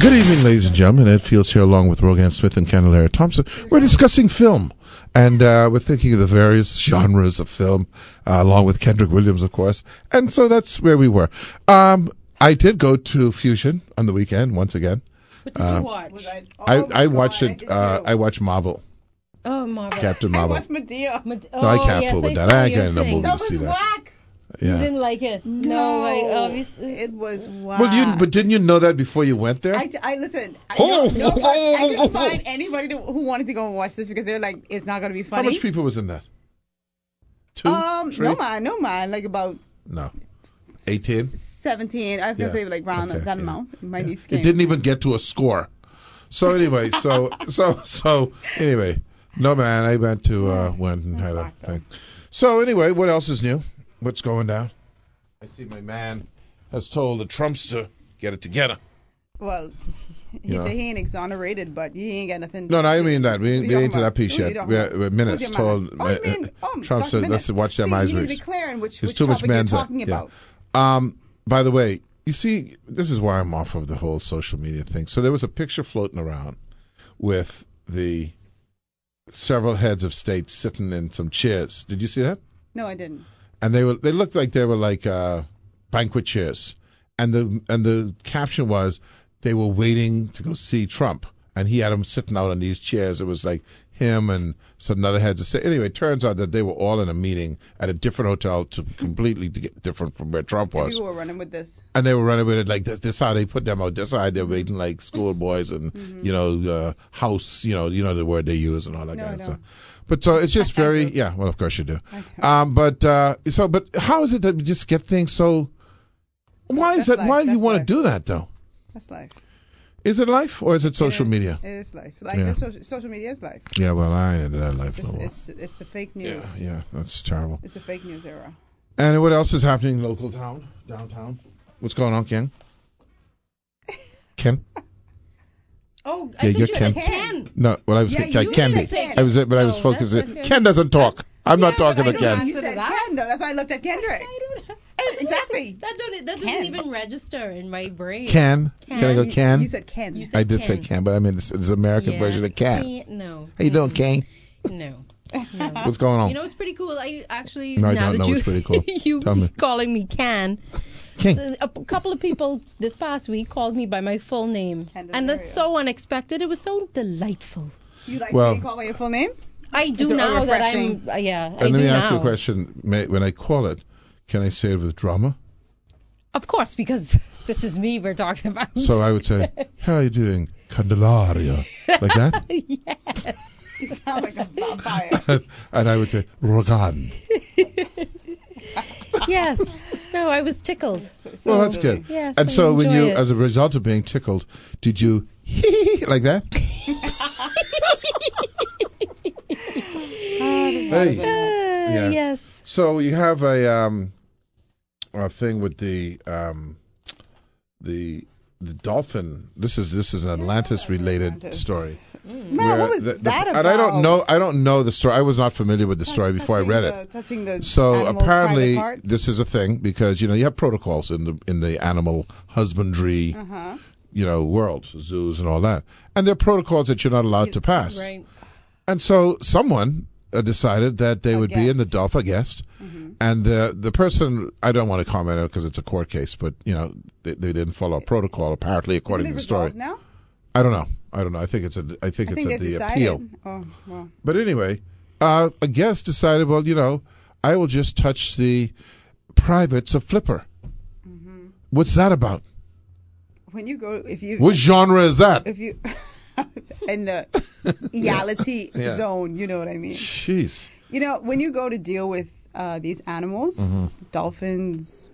Good evening, ladies and gentlemen. Ed Fields here along with Rogan Smith and Candelaria Thompson. We're discussing film, and we're thinking of the various genres of film, along with Kendrick Williams, of course. And so that's where we were. I did go to Fusion on the weekend, once again. What did you watch? I watched it. I watched Marvel. Oh, Marvel. Captain Marvel. I watched Medea. No, I can't fool with that. I ain't got no movie That to was see that. whack. You Yeah. didn't like it? No, obviously. it was whack. Well, but didn't you know that before you went there? I listen. Oh, I couldn't find anybody who wanted to go and watch this because they're like, it's not going to be How funny. much people was in that? 2, 3? No man, like about No. 18? 17. I was gonna Yeah. say like round Okay, that yeah. amount. My niece It came. didn't even get to a score. So anyway, anyway, no man, I went and had a whack, though. thing. So anyway, what else is new? What's going down? I see my man has told the Trumps to get it together. Well, he Yeah. said he ain't exonerated, but he ain't got nothing. No, I mean that. We Who you ain't talking into that about? piece Who you yet. talking about? We're minutes Who's your man? told. Oh, you mean, Trump Dr. said, Minutes. let's watch them eyes. See, he need to be clear on which There's too much topic you're man's talking yeah. about. By the way, you see, this is why I'm off of the whole social media thing. So there was a picture floating around with the several heads of state sitting in some chairs. Did you see that? No, I didn't. And they looked like they were like banquet chairs. And the caption was they were waiting to go see Trump, and he had them sitting out on these chairs. It was like him and some other heads of state. Anyway, it turns out that they were all in a meeting at a different hotel, completely different from where Trump was. People were running with this. And they were running with it like this how they put them out. This side they're waiting like schoolboys and house, you know the word they use and all that No, kind I of don't. stuff. But so it's just I very do. yeah. Well, of course you do. I But how is it that we just get things so? Why is That's that? Why life, do you that's want to life. do that though? That's life. Is it life or is it social media? It is life. Like Yeah. social media is life. Yeah, well, I ain't into that life It's, no more. it's the fake news. Yeah, that's terrible. It's the fake news era. And what else is happening in local town, downtown? What's going on, Ken? Ken? Oh, Yeah, I you're thought you Ken. said Ken. No, well, I was Yeah, you Candy. said Ken. I was Oh, focusing. that's okay. Ken doesn't talk. I'm not talking to I Ken. don't You Answer said to that. Ken, though. That's why I looked at Kendrick. I don't. Exactly. That doesn't Ken. even register in my brain. Can I go Ken? You said Ken. You said I did say Ken. Ken, but I mean it's the American Yeah. version of Ken. No. How you doing, Ken? No. What's going on? You know, it's pretty cool. I actually No, I now don't that know you what's pretty cool. you Tell me. calling me Can. Ken. A couple of people this past week called me by my full name, Candelaria. and that's so unexpected. It was so delightful. You like Well- being called by your full name? I do It's now that I'm. refreshing. I And do let me now. ask you a question. When I call it, can I say it with drama? Of course, because this is me we're talking about. So I would say, how are you doing, Candelaria? Like that? Yes. You sound like a vampire. And I would say, Rogan. Yes. No, I was tickled. Well, that's good. Yes, And I so when enjoy you, it. as a result of being tickled, did you like that? Hey. Yeah. Yes. So you have a thing with the dolphin. This is an Atlantis related Atlantis. story. Man, Where what was the- that about? And I don't know the story. I was not familiar with the story before I read it. Touching the So animals' apparently private parts? this is a thing because you have protocols in the animal husbandry Uh-huh. world, zoos and all that, and there are protocols that you're not allowed to pass. Right. And so someone decided that they A would be in the guest. Dolphin guest, and the person, I don't want to comment on it because it's a court case, but they didn't follow a protocol apparently according Isn't to it the story. resolved now? I don't know. I think it's I think it's they the decided. appeal. Oh, well. But anyway, a guest decided, well, I will just touch the privates of Flipper. What's that about? When you go, if you, What genre is that? if you, in the reality Yeah. zone, you know what I mean. Jeez. When you go to deal with these animals, Mm-hmm. dolphins,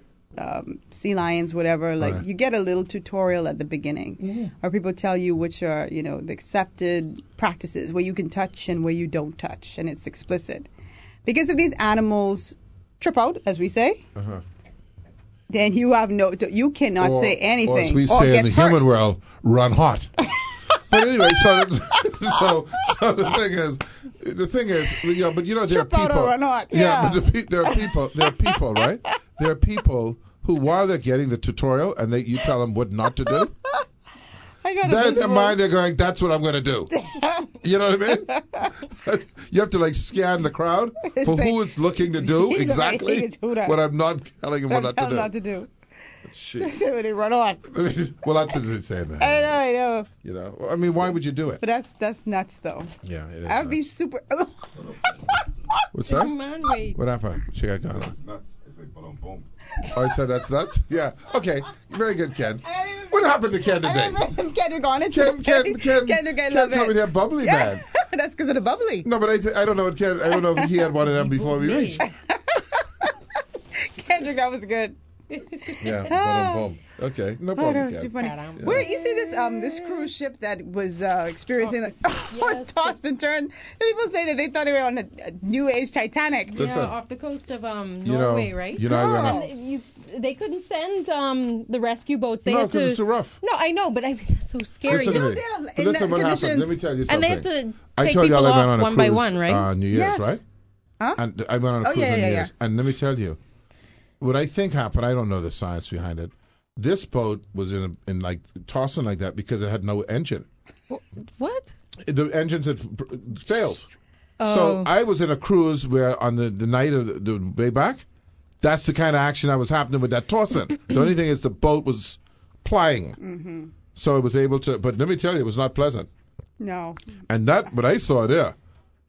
sea lions, whatever, like Right. you get a little tutorial at the beginning, or people tell you which are, the accepted practices where you can touch and where you don't touch, and it's explicit. Because if these animals trip out, as we say, Uh-huh. then you you cannot say anything. Or as we or say in gets the hurt. human world, run hot. But anyway, so the thing is, but there are Trip out people. or not, Yeah, yeah. but there are people, right? There are people who, while they're getting the tutorial, and you tell them what not to do, I got Then in their invisible. mind they're going, that's what I'm going to do. You know what I mean? You have to like scan the crowd for who is looking to do He's exactly looking to do that. what I'm not telling him what not Tell to them do. not to do. Shit. So they run on. Well, that's what they say, man. I know. You know, I mean, why would you do it? But that's nuts, though. Yeah, it is. I would be nuts. super. What's that? Man, wait. What happened? She got gone. It's nuts. It's like boom, boom. Oh, I said that's nuts? Yeah. Okay. Very good, Ken. What happened to Ken I today? remember him Kendrick on it. Ken Kendrick, I love coming it. here bubbly, Yeah. man. That's because of the bubbly. No, but I don't know what Ken. I don't know if he had one of them before we reached. Kendrick, that was good. Yeah. Boom, boom. Okay. No Oh, that problem, was too Ken. funny. Yeah. Where you see this cruise ship that was experiencing yes. tossed and turned? The people say that they thought they were on a new age Titanic. Yeah, Listen. off the coast of You Norway, know, right? You know, I went Girl. up. And they couldn't send the rescue boats. They No, had because to. it's too rough. No, I know, but I mean, it's so scary. Listen to me. they're But in listen, the what happened? conditions. Let me tell you something. And they have to I take told y'all people I went off on a one cruise, by one, right? New Year's, Yes. right? Huh? And I went on a Oh, cruise yeah, on New yeah, Year's. And let me tell you, what I think happened, I don't know the science behind it. This boat was in like tossing like that because it had no engine. What? The engines had failed. Oh. So I was in a cruise where on the night of the way back, that's the kind of action that was happening with that tossing. The only thing is the boat was plying. Mm-hmm. So it was able to, but let me tell you, it was not pleasant. No. And that, what I saw there,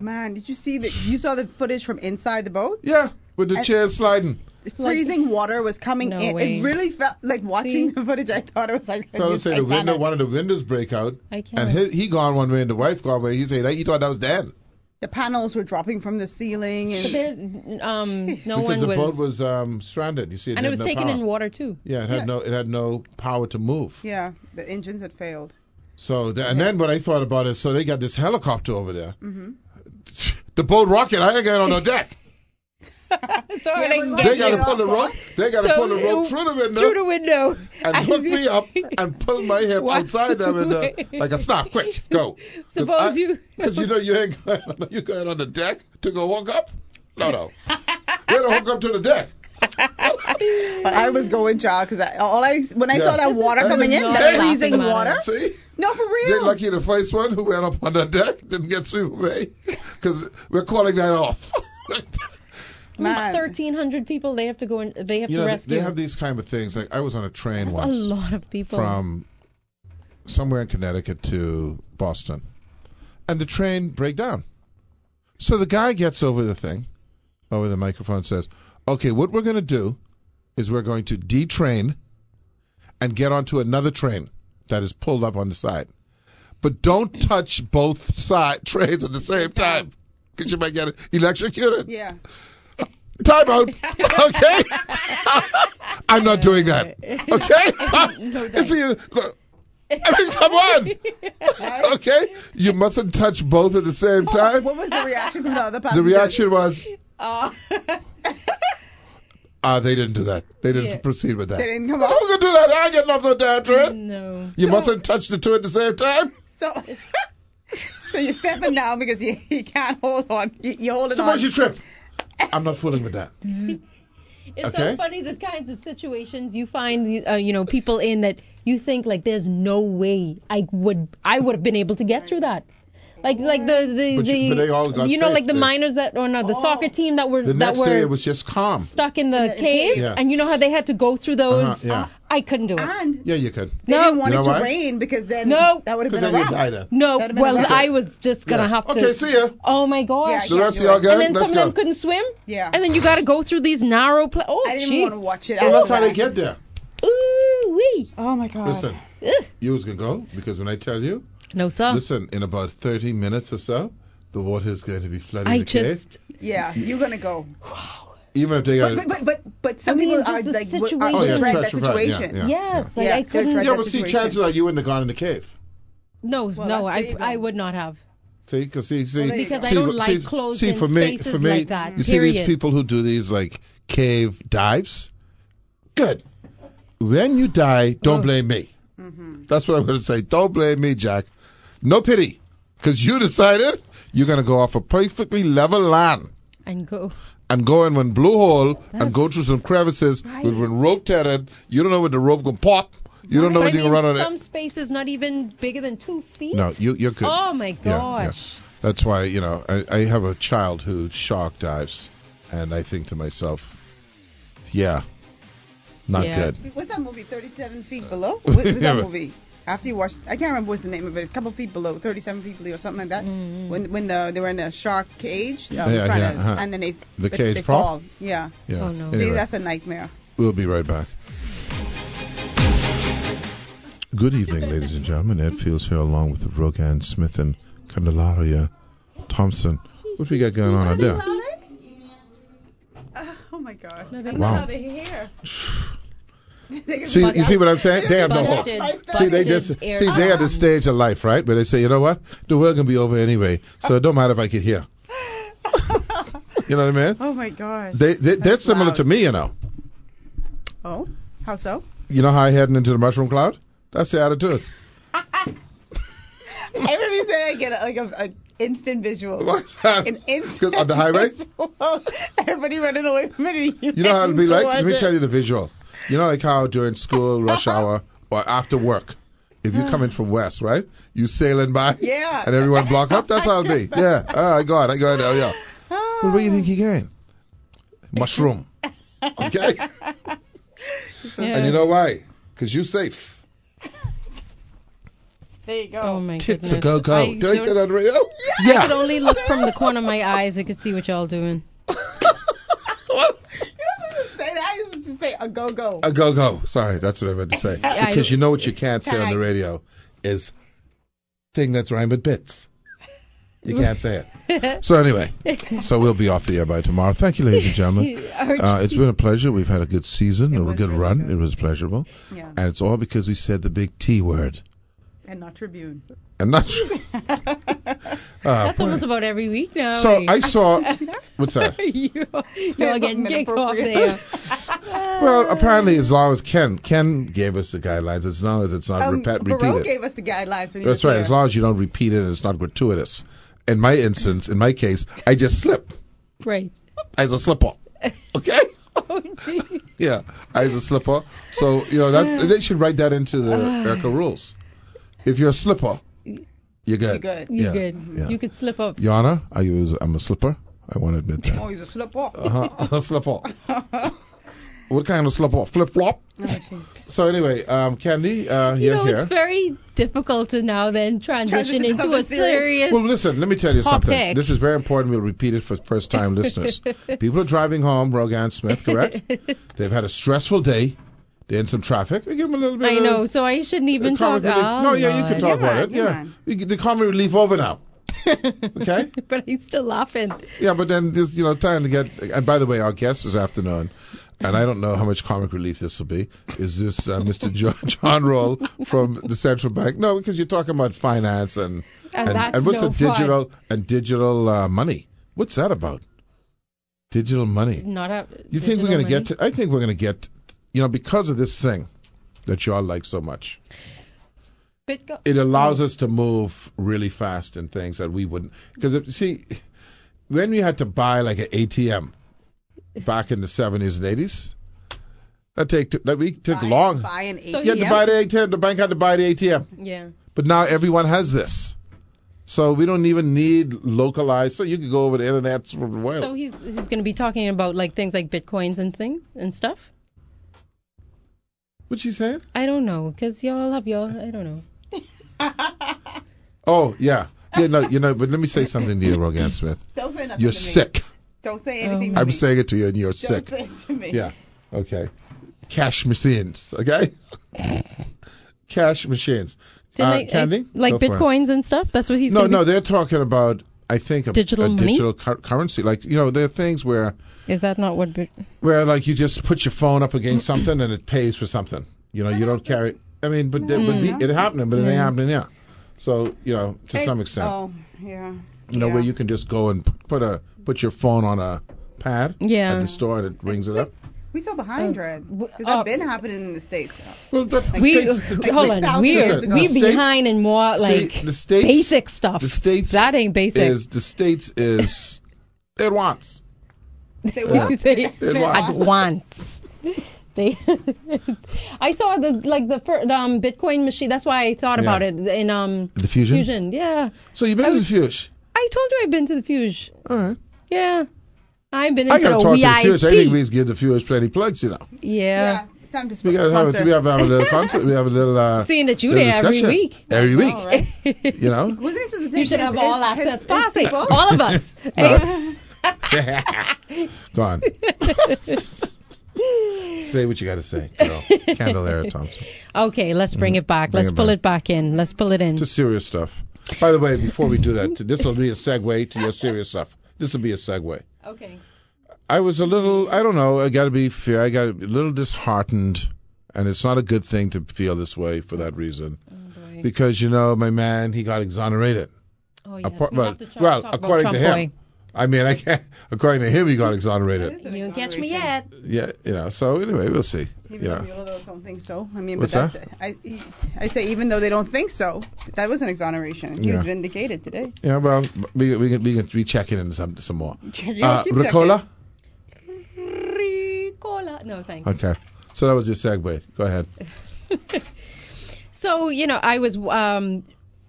Man, did you see you saw the footage from inside the boat? yeah, with the And- chairs sliding. Freezing water was coming No in. way. It really felt like watching See? the footage. I thought it was like a Fellas new say the window, Titanic. one of the windows break out, I can't. and he gone one way and the wife gone one way. He said he thought that was Dan The panels were dropping from the ceiling, But and there's no because one the was. boat was stranded. You see, and it was had no taken power. in water too. Yeah, it had Yeah. no power to move. yeah, the engines had failed. So and then what I thought about is, so they got this helicopter over there. Mm-hmm. The boat rocket, I ain't got on no deck. So Yeah, they but can why get They got to you pull the rope. They got to So pull the rope it- through the window through the window and hook me up and pull my hip Why? outside them like a snap. Quick, go. Suppose you. Because you ain't going on the deck to go hook up. No. You had to hook up to the deck. But I was going, child, because when I Yeah. saw that water I coming in, didn't that know. freezing Laughing water. matter. See? No, for They're real. lucky the first one who went up on the deck didn't get swept away because we're calling that off. Man. 1,300 people. They have to go and they have You to know, rescue. they have these kind of things. Like I was on a train That's once. a lot of people. From somewhere in Connecticut to Boston, and the train break down. So the guy gets over the microphone, and says, "Okay, what we're going to do is we're going to detrain and get onto another train that is pulled up on the side, but don't touch both side trains at the same time, because you might get electrocuted." Yeah. Time out. Okay? I'm not doing that. Okay? No It's look, I mean, come on. Okay? You mustn't touch both at the same time. What was the reaction from the other The passengers? reaction was, Oh. they didn't do that. They didn't Yeah. proceed with that. They didn't come I'm off. going to do that. I ain't getting off the damn train. No. You mustn't touch the two at the same time. So you're stepping down because you can't hold on. You hold it Suppose on. you trip. I'm not fooling with that. It's Okay. so funny the kinds of situations you find, people in that you think like there's no way I would have been able to get through that. Like But they all got safe. like the miners the soccer team that The next day were it was just calm. stuck in the the cave, Yeah. and you know how they had to go through those. Yeah. I couldn't do it. And Yeah, you could. they No. didn't want You it know to why? rain because then No. that would have Because been a then you wrap. die then. No, That'd have been well, a wrap. I was just gonna Yeah. have to. Okay, see ya. Oh my gosh. Yeah, The yeah. rest of y'all good? And then Let's some go. of them couldn't swim. Yeah. And then you got to go through these narrow. I didn't jeez. want to watch it. Well, that's how after they that. get there. Ooh wee. Oh my god. Listen, Ugh. you was going to go because when I tell you, No sir. listen, in about 30 minutes or so, the water is going to be flooding I the cave. just. Yeah, you're gonna go. Even if they got But some I mean, people just are the like situation. are Oh, yeah, dread that that's right, yeah, situation. yeah. Yes, like Yeah, I they're couldn't. trying Yeah, that but see, situation. chances are you wouldn't have gone in the cave. No, Well, no, there you go. I would not have. See, because Well, there you Because go. I don't like closed see, in for me, spaces for me, like that. you see these period. people who do these like cave dives. Good. When you die, don't Oh. blame me. Mm-hmm. That's what I'm going to say. Don't blame me, Jack. No pity, because you decided you're going to go off a perfectly level land And go. and go in one blue hole and That's go through some crevices right. with one rope tethered. You don't know when the rope going to pop. You don't know But what I you mean, can run on some it. spaces not even bigger than 2 feet. No, you're good. Oh my Yeah, yeah. gosh. That's why, I have a child who shark dives, and I think to myself, yeah, not Yeah. good. What's that movie? 37 Feet Below? What's Yeah, that but- movie? After you watch, I can't remember what's the name of it. It's a couple feet below, 37 feet below, or something like that. When they were in a shark cage, Yeah, trying yeah, to, uh-huh. and then they The cage they prop? fall. Yeah. Yeah. Oh, no. See, Anyway, that's a nightmare. we'll be right back. Good evening, ladies and gentlemen. Ed Fields here along with Rogan Smith and Candelaria Thompson. What we got going on out there? Oh my God. No, they- Wow. The hair. See, you see what I'm saying? They have no hope. Busted- See, they busted just they at the eardrum. stage of life, right? Where they say, you know what, the world can be over anyway, so it don't matter if I get here. You know what I mean? Oh my gosh. They're That's similar loud. to me, you know. Oh, how so? You know how I heading into the mushroom cloud? That's the attitude. Everybody say I get a instant visual. What's that? An instant 'Cause on the highway? visual. Everybody running away from it. You know how it'll be like? Let me tell you the visual. You know, like how during school, rush hour, or after work, if you come in from west, right? You sailing by, Yeah. and everyone block up. That's how it'll be. Yeah. I got it. Oh, yeah. Well, where do you think you're going? Mushroom. Okay. And you know why? Because you're safe. There you go. Oh my Tits goodness. a go-go. I Did I say don't- that on the radio? I could Yeah. only look from the corner of my eyes. I could see what y'all doing. Say that. I used to say a go-go. A go-go. Sorry, that's what I meant to say. I Because don't- you know what you can't say on the radio is thing that's rhymed with bits. You can't say it. So anyway, so we'll be off the air by tomorrow. Thank you, ladies and gentlemen. It's been a pleasure. We've had a good season, a was good really run. good. It was pleasurable. Yeah. And it's all because we said the big T word. And not Tribune. And not. That's almost about every week now. So I saw. What's that? You're Something getting kicked off inappropriate. there. Well, apparently, as long as Ken gave us the guidelines, as long as it's not Baroque repeated. gave us the guidelines when he That's was right. here. As long as you don't repeat it and it's not gratuitous. In my instance, in my case, I just slip. Right. I was a slipper. Okay? Oh, gee. Yeah, I was a slipper. So, that they should write that into the Erica rules. If you're a slipper, you're good. You're good. You Yeah, good. yeah. You could slip up. Your Honor, I'm a slipper. I want to admit that. Oh, he's a slipper. A slipper. What kind of slipper? Flip-flop? Oh, jeez. So anyway, Candy, you're here. It's very difficult to now then transition Transition to into a something serious. serious. Well, listen, let me tell you something. topic. This is very important. We'll repeat it for first-time listeners. People are driving home, Rogan Smith, correct? They've had a stressful day. They're in some traffic. We give them a little bit I of know, so I shouldn't even talk. comic relief. Oh, No, yeah, you can God. talk about man, it. yeah, Yeah. man. The comic relief over now. Okay? But I'm still laughing. Yeah, but then there's, time to get... And by the way, our guest this afternoon, and I don't know how much comic relief this will be, is this Mr. John Roll from the Central Bank. No, because you're talking about finance and that's what's no fun. digital money. What's that about? Digital money. Not a. You think we're going to get to... I think we're going to get... because of this thing that you all like so much, it allows us to move really fast in things that we wouldn't. Because, see, when we had to buy like an ATM back in the 70s and 80s, that took long. Buy an So ATM. You had to buy the ATM. The bank had to buy the ATM. Yeah. But now everyone has this. So we don't even need localized. So you could go over the internet from the world. So he's going to be talking about like things like bitcoins and things and stuff. What's she saying? I don't know, because y'all have y'all. I don't know. Oh, yeah. But let me say something to you, Rogan Smith. Don't say nothing You're to me. sick. Don't say anything to I'm me. saying it to you and you're Don't sick. say it to me. Yeah. Okay. Cash machines. Okay. Cash machines. Candy? Like Go for it. bitcoins and stuff. That's what he's. No, gonna no, they're talking about, I think, a Digital money? digital currency. Like, there are things where Is that not what? like you just put your phone up against something and it pays for something. You don't carry. I mean, but it happening, but it ain't happening now. So, to some extent, Oh, yeah. where you can just go and put your phone on a pad Yeah. at the store and it rings it up. We so behind, Red. Has that been happening in the States? Well, the We States- the- hold the- on. listen, We the States- behind in more like see, the States, basic stuff. The States That ain't basic. The States is it wants. They will. They It wants. advance. They, I saw the Bitcoin machine. That's why I thought about it in The Fusion? Fusion. Yeah. So you've been to the Fuge? I told you I've been to the Fuge. All right. Yeah. I've been I into got to the talk to the Fuge. I think VIP. we give the Fuge plenty plugs, you know. Yeah. Time to We got to have a little concert. We have a little. Seeing that you little there every discussion. week. Every week. Oh, right. You know. Wasn't he supposed to You take should his- have his- all his- access his passes. people? All of us. Go on. Say what you got to say, girl. Candelaria Thompson. Okay, let's bring it back. Bring Let's it pull back. it back in. Let's pull it in. Just serious stuff. By the way, before we do that, this will be a segue to your serious stuff. This will be a segue. Okay. I was a little, I don't know, I got to be fair, I got a little disheartened, and it's not a good thing to feel this way for that reason. Oh, boy. Because, you know, my man, he got exonerated. Oh, yes. Appar- We well, have to talk well, about according to Trump him. Boy. I mean, I can't, according to him, he got exonerated. You don't catch me yet. Yeah, you know, so anyway, we'll see. Even You though know. the others don't think so. I mean, What's but that? I say even though they don't think so, that was an exoneration. He was Yeah. vindicated today. Yeah, well, we can be checking in some more. Yeah, keep Ricola? Ricola. No, thanks. Okay. So that was your segue. Go ahead. So, you know, I was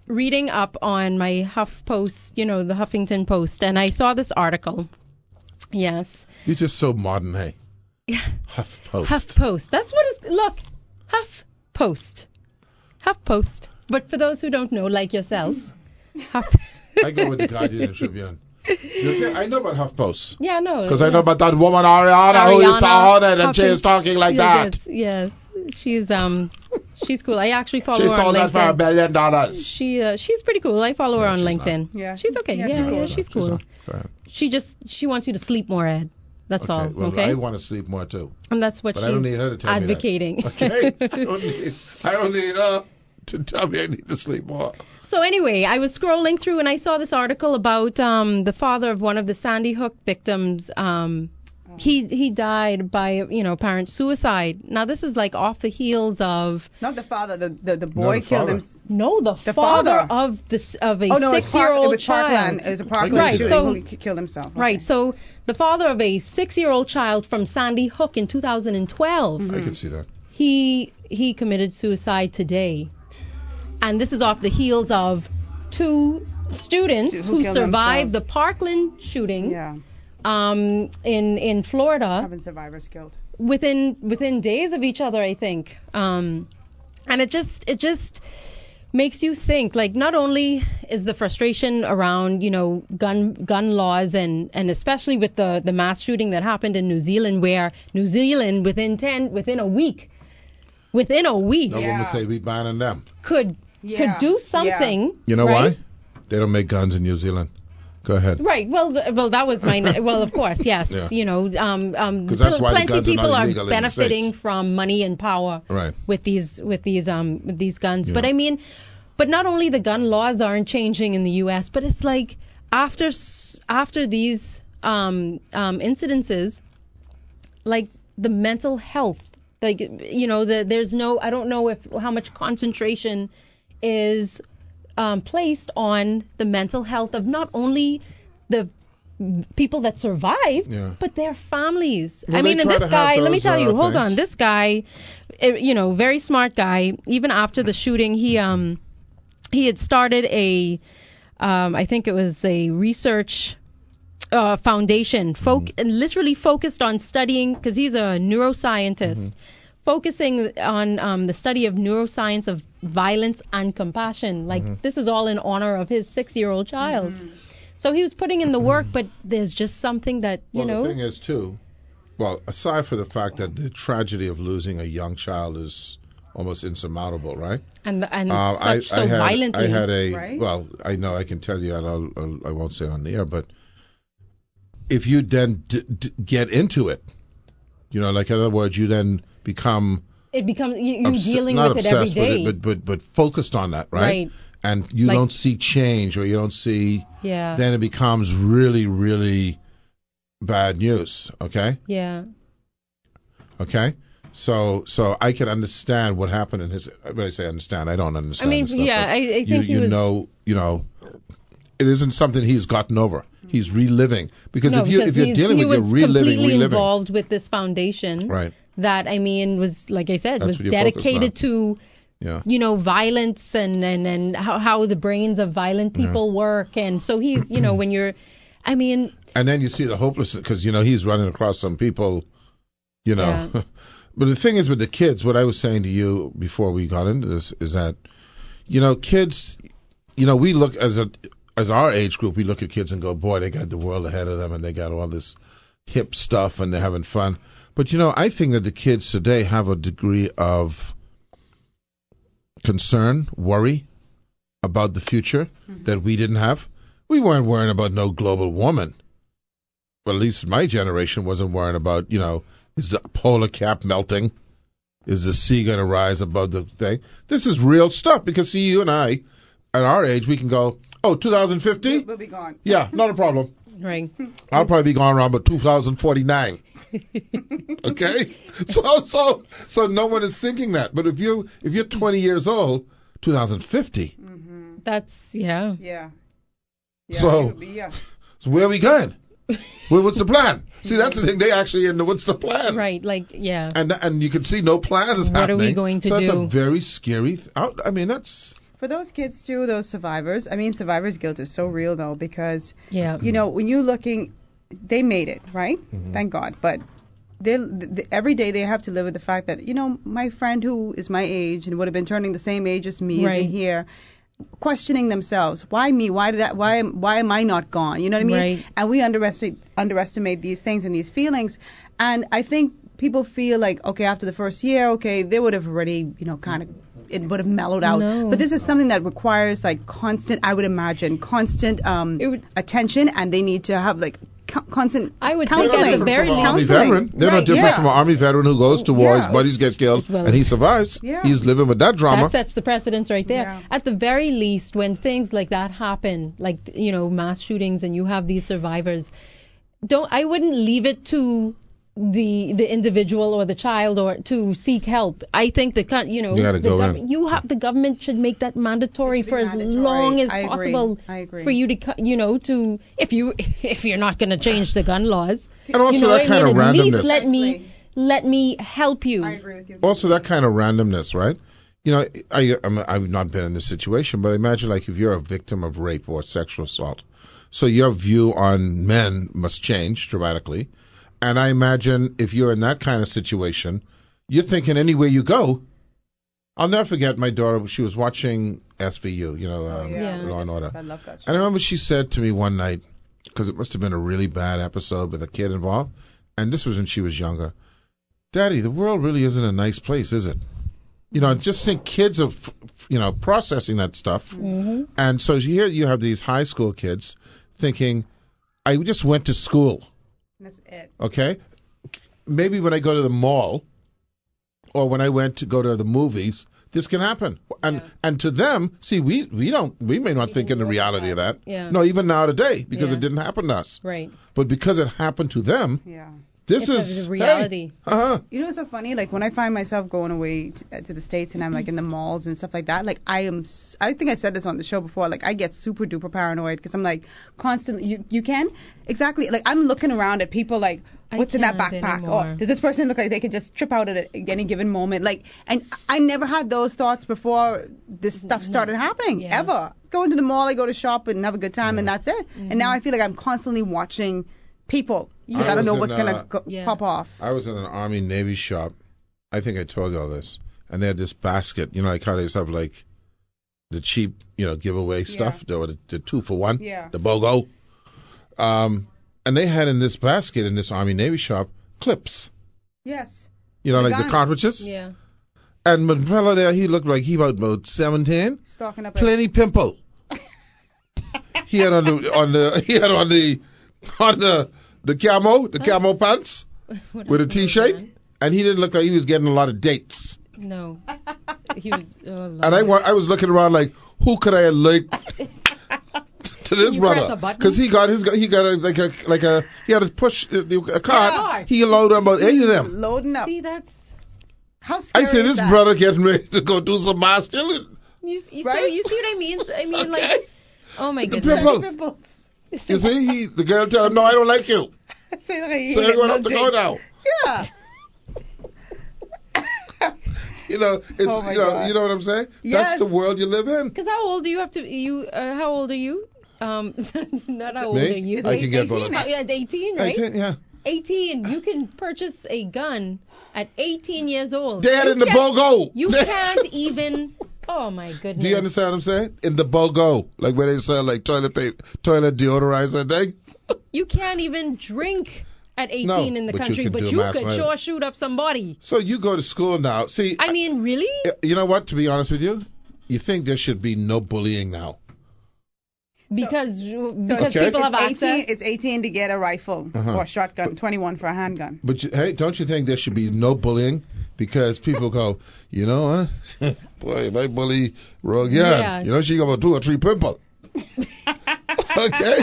reading up on my HuffPost, you know, the Huffington Post, and I saw this article. Yes. You're just so modern, hey. Yeah. HuffPost. HuffPost. That's what it's. Look, HuffPost. HuffPost. But for those who don't know, like yourself, Huff. I go with the Guardian and Tribune. I know about HuffPost. Yeah, no. Because I know about that woman Ariana who used to own it, and she is talking like that. Yes. She's cool. I actually follow She her on sold that for $1 LinkedIn. billion. She's pretty cool. I follow her on she's LinkedIn. Yeah. She's okay. Yeah, Yeah, she's she's cool. not. Go ahead. She wants you to sleep more, Ed. That's all. Well, Okay. I want to sleep more too. And that's what But I don't need she's her to tell advocating. me that. Okay? I don't need her to tell me I need to sleep more. So anyway, I was scrolling through and I saw this article about the father of one of the Sandy Hook victims. He died by, you know, apparent suicide. Now this is like off the heels of Not the father, the boy the killed father. him. the The father father. of this of a Oh no, it 6-year-old was Parkland. child. It was a Parkland Right, shooting so- who killed himself. Okay. Right. So the father of a 6-year-old child from Sandy Hook in 2012. I can see that. He committed suicide today. And this is off the heels of 2 students Who who killed survived themselves. the Parkland shooting Yeah, in Florida having survivors killed. within days of each other, I think. And it just makes you think, like, not only is the frustration around, you know, gun laws and especially with the mass shooting that happened in New Zealand, where New Zealand within a week No Yeah. woman say we banning them. could do something. You know right? why? They don't make guns in New Zealand. Go ahead. Right. Well, that was my. Well, of course, yes. Yeah. You know, that's why the plenty of guns are people not are illegal in the benefiting States. from money and power Right. with these guns. Yeah. But I mean, but not only the gun laws aren't changing in the U.S., but it's like after these incidences, like the mental health, like, you know, there's no. I don't know how much concentration is placed on the mental health of not only the people that survived, Yeah. but their families. Well, I mean, they and try this to have guy, let me those, tell you, hold things. on, this guy, you know, very smart guy. Even after the shooting, he had started I think it was a research foundation, literally focused on studying, because he's a neuroscientist, focusing on the study of neuroscience of violence and compassion. Like, this is all in honor of his 6-year-old child. So he was putting in the work, but there's just something that, you Well, know. the thing is, too, well, aside from the fact that the tragedy of losing a young child is almost insurmountable, right? and I had, violently. I had a, Right? well, I know I can tell you, and I won't say it on the air, but if you then get into it, you know, like, in other words, you then become It becomes you dealing not with it every obsessed day. with it, but focused on that, right? Right. And you Like- don't see change, or you don't see, Yeah. then it becomes really, really bad news. Okay. Yeah. Okay. So I can understand what happened in his. When I say understand, I don't understand. I mean, this stuff, yeah, but I think he you was. know, it isn't something he's gotten over. He's reliving, because No, if you're because dealing with, you're he was reliving, completely involved with this foundation. Right. that, I mean, was, like I said, That's was what you're focused dedicated to, Yeah. you know, violence and how the brains of violent people work. And so he's, you know, when you're, I mean, And then you see the hopelessness because, you know, he's running across some people, you know. Yeah. But the thing is with the kids, what I was saying to you before we got into this is that, you know, kids, you know, we look as our age group, we look at kids and go, boy, they got the world ahead of them and they got all this hip stuff and they're having fun. But, you know, I think that the kids today have a degree of concern, worry about the future that we didn't have. We weren't worrying about no global warming. Well, at least my generation wasn't worrying about, you know, is the polar cap melting? Is the sea going to rise above the thing? This is real stuff because, see, you and I, at our age, we can go, oh, 2050? We'll be gone. Yeah, not a problem. right. I'll probably be gone around about 2049. Okay? So no one is thinking that. But if you're 20 years old, 2050. That's, yeah. Yeah. So- yeah. So where are we going? What's the plan? See, that's the thing. They actually in the what's the plan? Right, like, yeah. And you can see no plan is What are happening. we going to so do? that's a very scary. I mean, that's For those kids too, those survivors. I mean, survivor's guilt is so real though because Yeah. you know when you're looking, they made it, right? Thank God. But every day they have to live with the fact that, you know, my friend who is my age and would have been turning the same age as me is Right. in here, questioning themselves. Why me? Why am I not gone? You know what I mean? Right. And we underestimate these things and these feelings. And I think people feel like, okay, after the first year, okay, they would have already, you know, kind of, it would have mellowed out. No. But this is something that requires like constant, I would imagine, constant It would- attention, and they need to have like constant I would think counseling. at the very from an least. Army Counseling. veteran. They're Right, not different yeah. from an Army veteran who goes to war, Yeah. his buddies get killed, Well, and he survives. Yeah. He's living with that drama. That sets the precedence right there. Yeah. At the very least, when things like that happen, like, you know, mass shootings, and you have these survivors, I wouldn't leave it to the individual or the child or to seek help. I think the gotta go in. the government should make that mandatory It should be for as mandatory. long as I agree. possible I agree. for you to if you're not going to change the gun laws. And also you know, that kind of at least randomness. let me help you. I agree with you. Also that kind of randomness, right? You know, I've not been in this situation, but imagine like if you're a victim of rape or sexual assault, so your view on men must change dramatically. And I imagine if you're in that kind of situation, you're thinking anywhere you go. I'll never forget my daughter. She was watching SVU, you know, Yeah. Law and Order. I love that. And I remember she said to me one night, because it must have been a really bad episode with a kid involved, and this was when she was younger. Daddy, the world really isn't a nice place, is it? You know, just think kids are, processing that stuff. Mm-hmm. And so here you have these high school kids thinking, I just went to school, That's it. okay? Maybe when I go to the mall or when I went to go to the movies, this can happen. And to them, see, we may not think in the reality of that. Yeah. No, even now today, because Yeah. it didn't happen to us. Right. But because it happened to them, Yeah. this It's is a reality. Hey, uh-huh. You know what's so funny? Like when I find myself going away to the States and I'm like in the malls and stuff like that, like I think I said this on the show before, like I get super duper paranoid because I'm like constantly, you can? Exactly. Like I'm looking around at people like, I what's in that can't backpack? anymore. Or does this person look like they could just trip out at any given moment? Like, and I never had those thoughts before this stuff started happening, Yeah. ever. Go into the mall, I go to shop and have a good time and that's it. And now I feel like I'm constantly watching people because I don't know what's going to pop off. I was in an Army Navy shop. I think I told you all this. And they had this basket, you know, like how they have like the cheap, giveaway stuff, the 2-for-1, Yeah. the BOGO. And they had in this basket in this Army Navy shop clips, Yes. you know, The like the guns. cartridges. Yeah. And my fellow there, he looked like he about 17, Stalking up plenty pimple. He had on the camo pants What with a happened to t-shirt, man? and he didn't look like he was getting a lot of dates. No. He was. Oh, And I was looking around like, who could I alert to this You press brother? a button? Because he got he had to push a cart. Yeah. He loaded about 8 of them. loading up. See, that's. How scary I said, is this that? brother getting ready to go do some mass killing. So Right? you see what I mean? I mean, Okay. like. Oh my The goodness. pimples. Pimples. You see, the girl tell him, no, I don't like you. Say like, So everyone no have to go date. now. Yeah. It's Oh my God. you know what I'm saying? Yes. That's the world you live in. Because how old do you have to? How old are you? Not how old Me? are you? I can get 18. bullets. Yeah, 18, right? 18, yeah. 18. You can purchase a gun at 18 years old. They had it in the BOGO. You can't even. Oh my goodness. Do you understand what I'm saying? In the BOGO, like where they sell like toilet paper, toilet deodorizer thing. You can't even drink at 18 No, in the but you country, can but do you mass could murder. sure shoot up somebody. So you go to school now. See, I mean, really? you know what? To be honest with you, you think there should be no bullying now. Because Okay. people have It's 18, access. it's 18 to get a rifle or a shotgun, 21 for a handgun. But hey, don't you think there should be no bullying? Because people go, you know what? Boy, if I bully Rogan, Yeah. you know, she got about 2 or 3 pimple. Okay?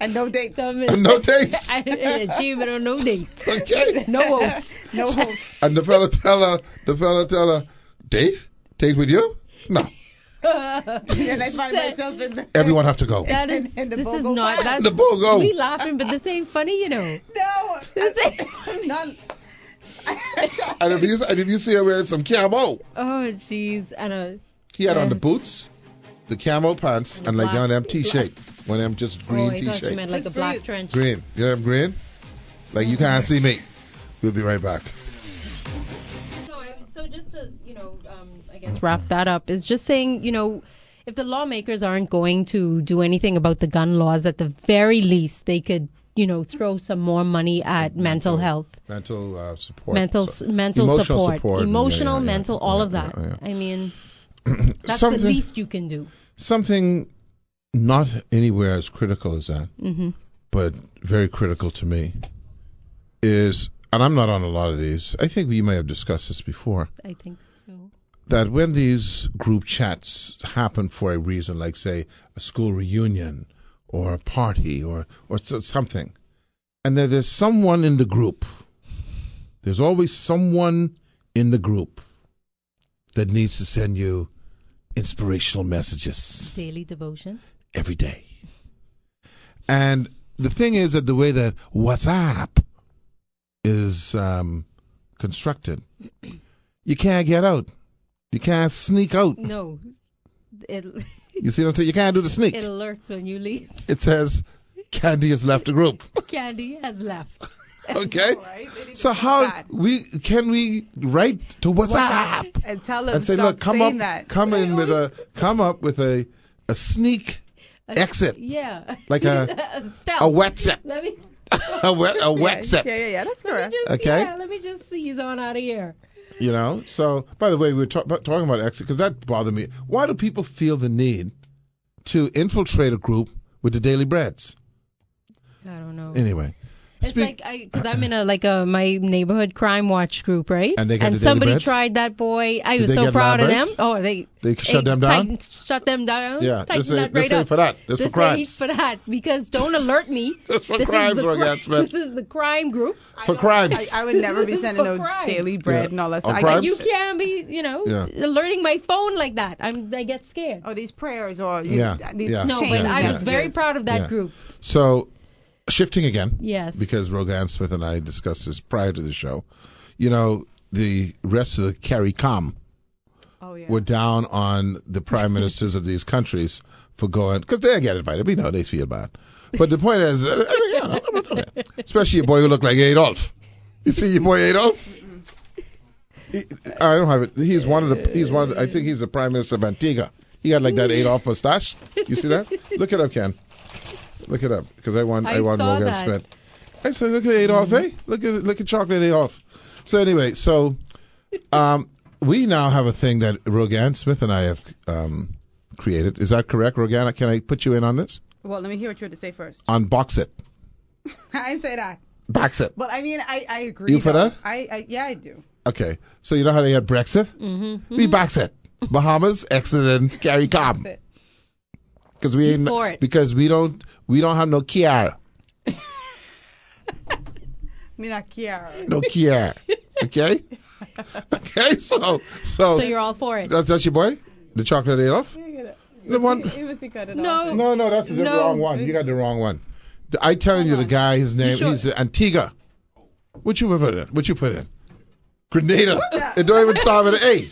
And no dates. No dates. Achievement or no date. Okay? No votes. No hope. And the fella tell her, date? Date with you? No. And I find myself in the... Everyone have to go. That is, And the this is BOGO not, bag. that's, The BOGO. we laughing, but this ain't funny, you know. No. This ain't, None. And if you see her wearing some camo, oh, jeez. And he had on the boots, the camo pants, and like black- one of them t-shirt. One of them just green I thought you t-shirt. meant like a Just black breathe. trench. Green. You know them green? Like you can't see me. We'll be right back. So just to, I guess wrap that up is just saying, if the lawmakers aren't going to do anything about the gun laws, at the very least, they could, throw some more money at mental health, Mental support. mental Emotional support, and emotional, yeah, mental, yeah, all yeah, of that. yeah. I mean, that's the least you can do. Something not anywhere as critical as that, Hmm. but very critical to me is, and I'm not on a lot of these, I think we may have discussed this before, I think so. that when these group chats happen for a reason, like say a school reunion or a party or something, and there's someone in the group, there's always someone in the group that needs to send you inspirational messages Daily devotion. every day. And the thing is that the way that WhatsApp is constructed, you can't get out. You can't sneak out. No, it You see what I'm saying? You can't do the sneak. it alerts when you leave. It says Candy has left the group. Candy has left. Okay? Right? They need to So stop how that. can we write to WhatsApp And tell them and say, stop look, come saying up that. come up with a sneak exit, Yeah. like a Stealth. wet zip. Let me a wet zip. Yeah, that's correct. Okay. let me just seize on out of here. You know, so by the way, we were talking about exit because that bothered me. Why do people feel the need to infiltrate a group with the daily breads? I don't know. Anyway, It's like because I'm in my neighborhood crime watch group, right? And they got the daily somebody breads? tried that boy. I Did was they so get proud of them. Lamberts? Oh, they shut them down. Shut them down. Yeah, Tighten this that ain't right up. for that. This for ain't crimes. for that because don't alert me. That's for This is crimes, the Rogan Smith. This is the crime group. For crimes. I would never be sending For no crimes. daily bread Yeah. and all that On stuff. crimes? You can't be, Yeah. alerting my phone like that. I get scared. Oh, these prayers or Yeah, these yeah. No, chain but I was messages. very proud of that Yeah. group. So, shifting again. Yes. Because Rogan Smith and I discussed this prior to the show. You know, the rest of the CARICOM Oh yeah. were down on the prime ministers of these countries for going, because they get invited. We know they feel bad. But the point is, especially a boy who looked like Adolf. You see your boy Adolf? I don't have it. He's one of the, I think he's the prime minister of Antigua. He got like that Adolf mustache. You see that? Look it up, Ken. Look it up, because I want I saw Morgan that. Smith. I said, look at Adolf, eh? Look at chocolate Adolf. So anyway, we now have a thing that Rogan Smith and I have created. Is that correct, Rogan? Can I put you in on this? Well, let me hear what you had to say first. Unbox it. I didn't say that. Box it. But I mean, I agree. You for though. that? I do. Okay. So you know how they had Brexit? Mm-hmm. We box it. Bahamas, exit, and CARICOM. That's it. Because we ain't For it. because we don't have no care. Mira, Kiara. No care. Okay? Okay, so So you're all for it. that's your boy? The chocolate Adolf? The one No. No, that's the No. wrong one. You got the wrong one. I telling you the guy, his name, sure? he's Antigua. What you put in? Grenada. It don't even start with an A.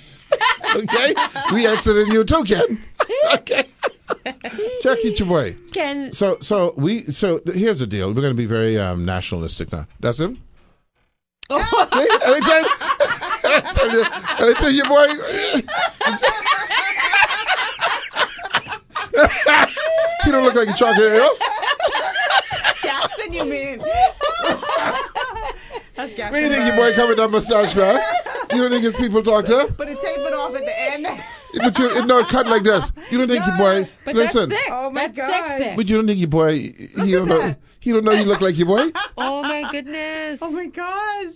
Okay? We exited you too, Ken. Okay. Check it, your boy. Ken. So here's the deal. We're going to be very nationalistic now. That's him? Oh. See? And I tell you, boy. He don't look like a chocolate ale. Gaston, you mean? That's Gaston. Where you think your boy coming down mustache, man? You don't think his people talk to him? But it tapered off at the end. But no, cut like that. You don't think your boy? But Listen. that's thick. Oh my That's thick, gosh. thick. But you don't think your boy? He don't know. He don't know you look like your boy. Oh my goodness. Oh my gosh.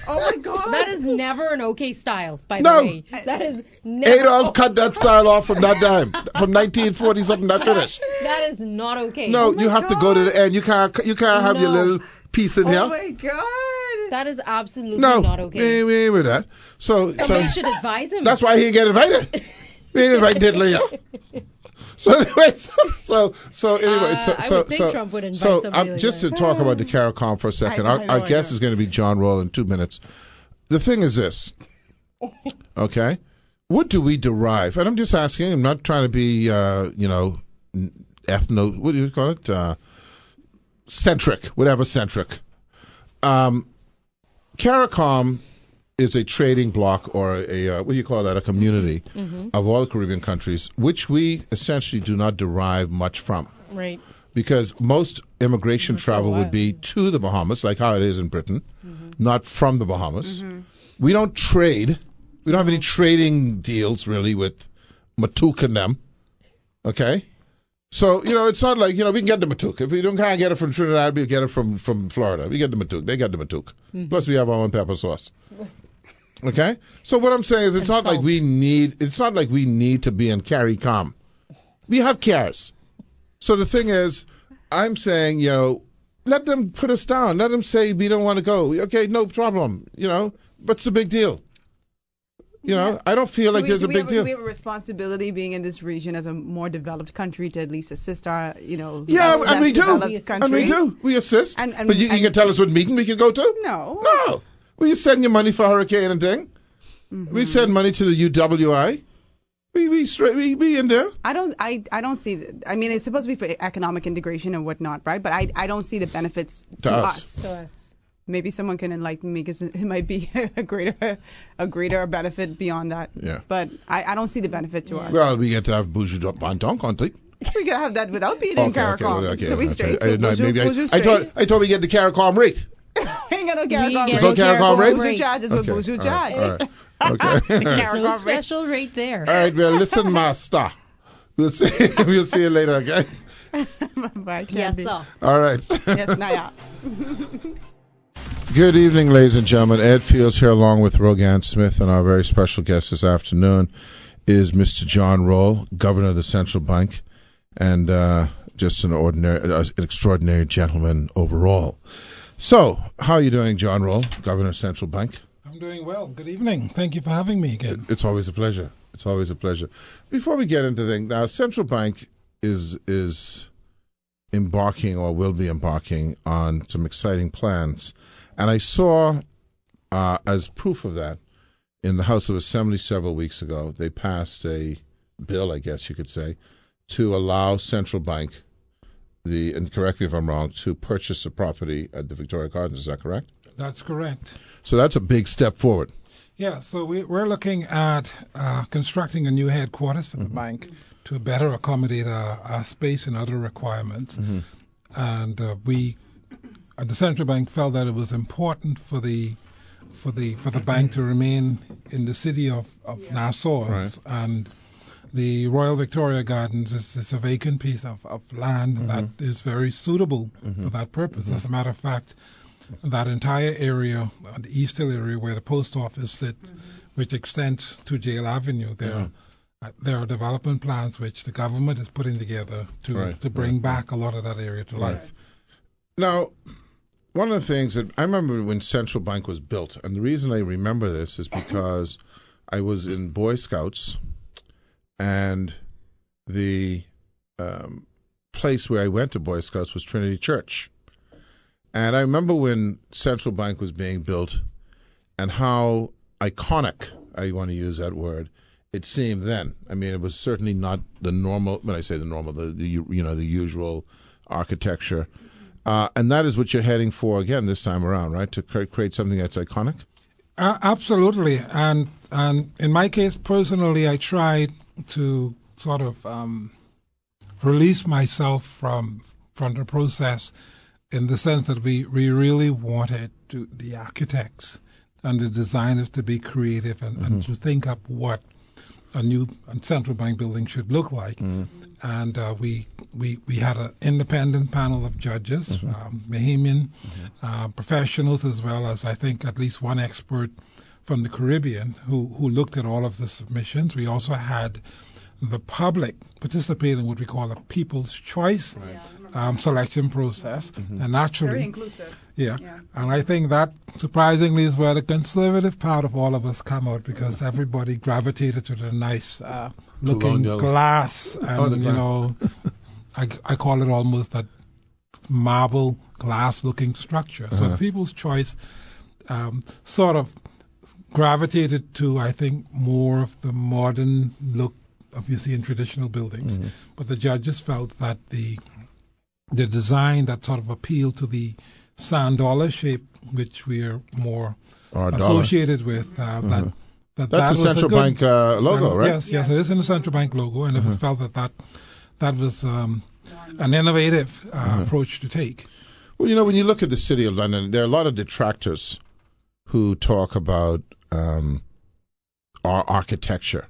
Oh my god. That is never an okay style, by No. the way. That is never. Adolf cut that style off from that time, from 1940 something. That finish. That is not okay. No, my you have to go to the end. You can't have your No. little piece in Oh here. my god. That is absolutely No, not okay. we ain't with that. So Somebody should advise him. that's why he get invited. We ain't invited Diddley here. So anyway, so anyway, I would think Trump would invite so somebody like just that. to talk about the CARICOM for a second. I know, Our guest is going to be John Roll in 2 minutes. The thing is this, okay? What do we derive? And I'm just asking. I'm not trying to be, ethno. What do you call it? Centric, whatever centric. CARICOM is a trading bloc or a what do you call that? A community of all the Caribbean countries, which we essentially do not derive much from, Right. because most immigration travel would be to the Bahamas, like how it is in Britain, not from the Bahamas. We don't trade. We don't have any trading deals really with Matuk and them. Okay. So, it's not like, we can get the Matuk. If we can't get it from Trinidad, we get it from Florida. We get the Matuk. They get the Matuk. Plus, we have our own pepper sauce. Okay? So what I'm saying is it's not like we need to be in CARICOM. We have CARES. So the thing is, I'm saying, let them put us down. Let them say we don't want to go. Okay, no problem. What's the big deal? I don't feel like there's a big deal. We have a responsibility being in this region as a more developed country to at least assist our, Yeah, less and we do. developed And we countries. do. We assist. And But you can tell us what meeting we can go to? No. No. Will you send your money for hurricane and thing? We send money to the UWI. We in there. I don't see I mean, it's supposed to be for economic integration and whatnot, right? But I don't see the benefits to us. So us. Maybe someone can enlighten me because it might be a greater benefit beyond that. Yeah. But I don't see the benefit to us. Well, we get to have Buju Banton, can't we? We can have that without being in CARICOM. So we straight. I thought we get the CARICOM rate. We ain't got no We CARICOM get rate. no CARICOM rate? Buju charges what Buju charge. All right. Okay. No CARICOM rate. special rate there. All right. Well, listen, master. We'll see. We'll see you later. Okay. Bye, Yes, Candy. sir. All right. Yes, Naya. Good evening, ladies and gentlemen. Ed Fields here along with Rogan Smith, and our very special guest this afternoon is Mr. John Roll, Governor of the Central Bank, and just an extraordinary gentleman overall. So, how are you doing, John Roll, Governor of Central Bank? I'm doing well. Good evening. Thank you for having me again. It's always a pleasure. It's always a pleasure. Before we get into things, now Central Bank is embarking or will be embarking on some exciting plans. And I saw, as proof of that, in the House of Assembly several weeks ago, they passed a bill, I guess you could say, to allow Central Bank, and correct me if I'm wrong, to purchase the property at the Victoria Gardens. Is that correct? That's correct. So that's a big step forward. Yeah, so we're looking at constructing a new headquarters for the bank to better accommodate our space and other requirements. And we, at the Central Bank, felt that it was important for the bank to remain in the city of Nassau. Right. And the Royal Victoria Gardens is a vacant piece of land that is very suitable for that purpose. As a matter of fact, that entire area, the East Hill area where the post office sits, which extends to Jail Avenue, there are development plans which the government is putting together to bring back a lot of that area to life. Now, one of the things that I remember when Central Bank was built, and the reason I remember this is because I was in Boy Scouts, and the place where I went to Boy Scouts was Trinity Church. And I remember when Central Bank was being built, and how iconic, I want to use that word, it seemed then. I mean, it was certainly not the normal, when I say the normal, the usual architecture. And that is what you're heading for again this time around, right? To create something that's iconic? Absolutely. And in my case, personally, I tried to sort of release myself from the process in the sense that we really wanted the architects and the designers to be creative and to think up what a new central bank building should look like. And we had an independent panel of judges, Bahamian professionals, as well as I think at least one expert from the Caribbean who looked at all of the submissions. We also had the public participate in what we call a people's choice selection process. And naturally, Very inclusive. Yeah. And I think that surprisingly is where the conservative part of all of us come out, because everybody gravitated to the nice looking Colonial. glass, and the glass. I call it almost that marble glass looking structure. So the people's choice sort of gravitated to, I think, more of the modern look of you see in traditional buildings. But the judges felt that the design that sort of appealed to the sand dollar shape, which we are more associated with, that That's that a was central good, bank logo, right? Yes, it is in the central bank logo, and it was felt that was an innovative approach to take. Well, when you look at the City of London, there are a lot of detractors who talk about our architecture.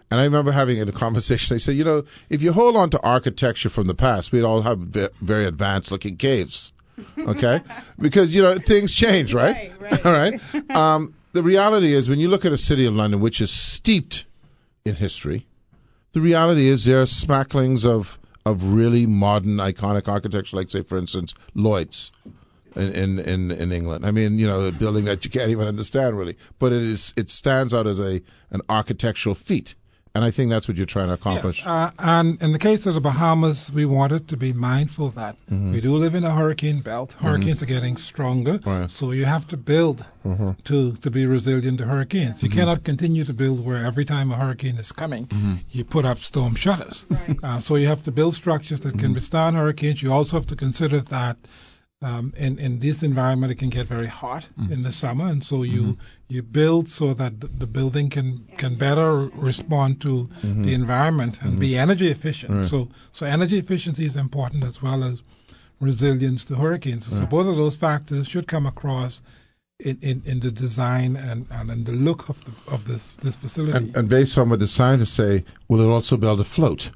And I remember having a conversation. They said, if you hold on to architecture from the past, we'd all have very advanced-looking caves, okay? Because, things change, right? Right. All right? The reality is, when you look at a City of London, which is steeped in history, the reality is there are smacklings of really modern, iconic architecture, like, say, for instance, Lloyd's in England. I mean, a building that you can't even understand, really. But it stands out as an architectural feat. And I think that's what you're trying to accomplish. Yes, and in the case of the Bahamas, we wanted to be mindful that we do live in a hurricane belt. Hurricanes are getting stronger, Right. so you have to build to be resilient to hurricanes. You cannot continue to build where every time a hurricane is coming, you put up storm shutters. Right. So you have to build structures that can withstand hurricanes. You also have to consider that in this environment, it can get very hot in the summer, and so you build so that the building can better respond to the environment and be energy efficient. Right. So energy efficiency is important, as well as resilience to hurricanes. So both of those factors should come across in the design and in the look of this facility. And based on what the scientists say, will it also be able to float?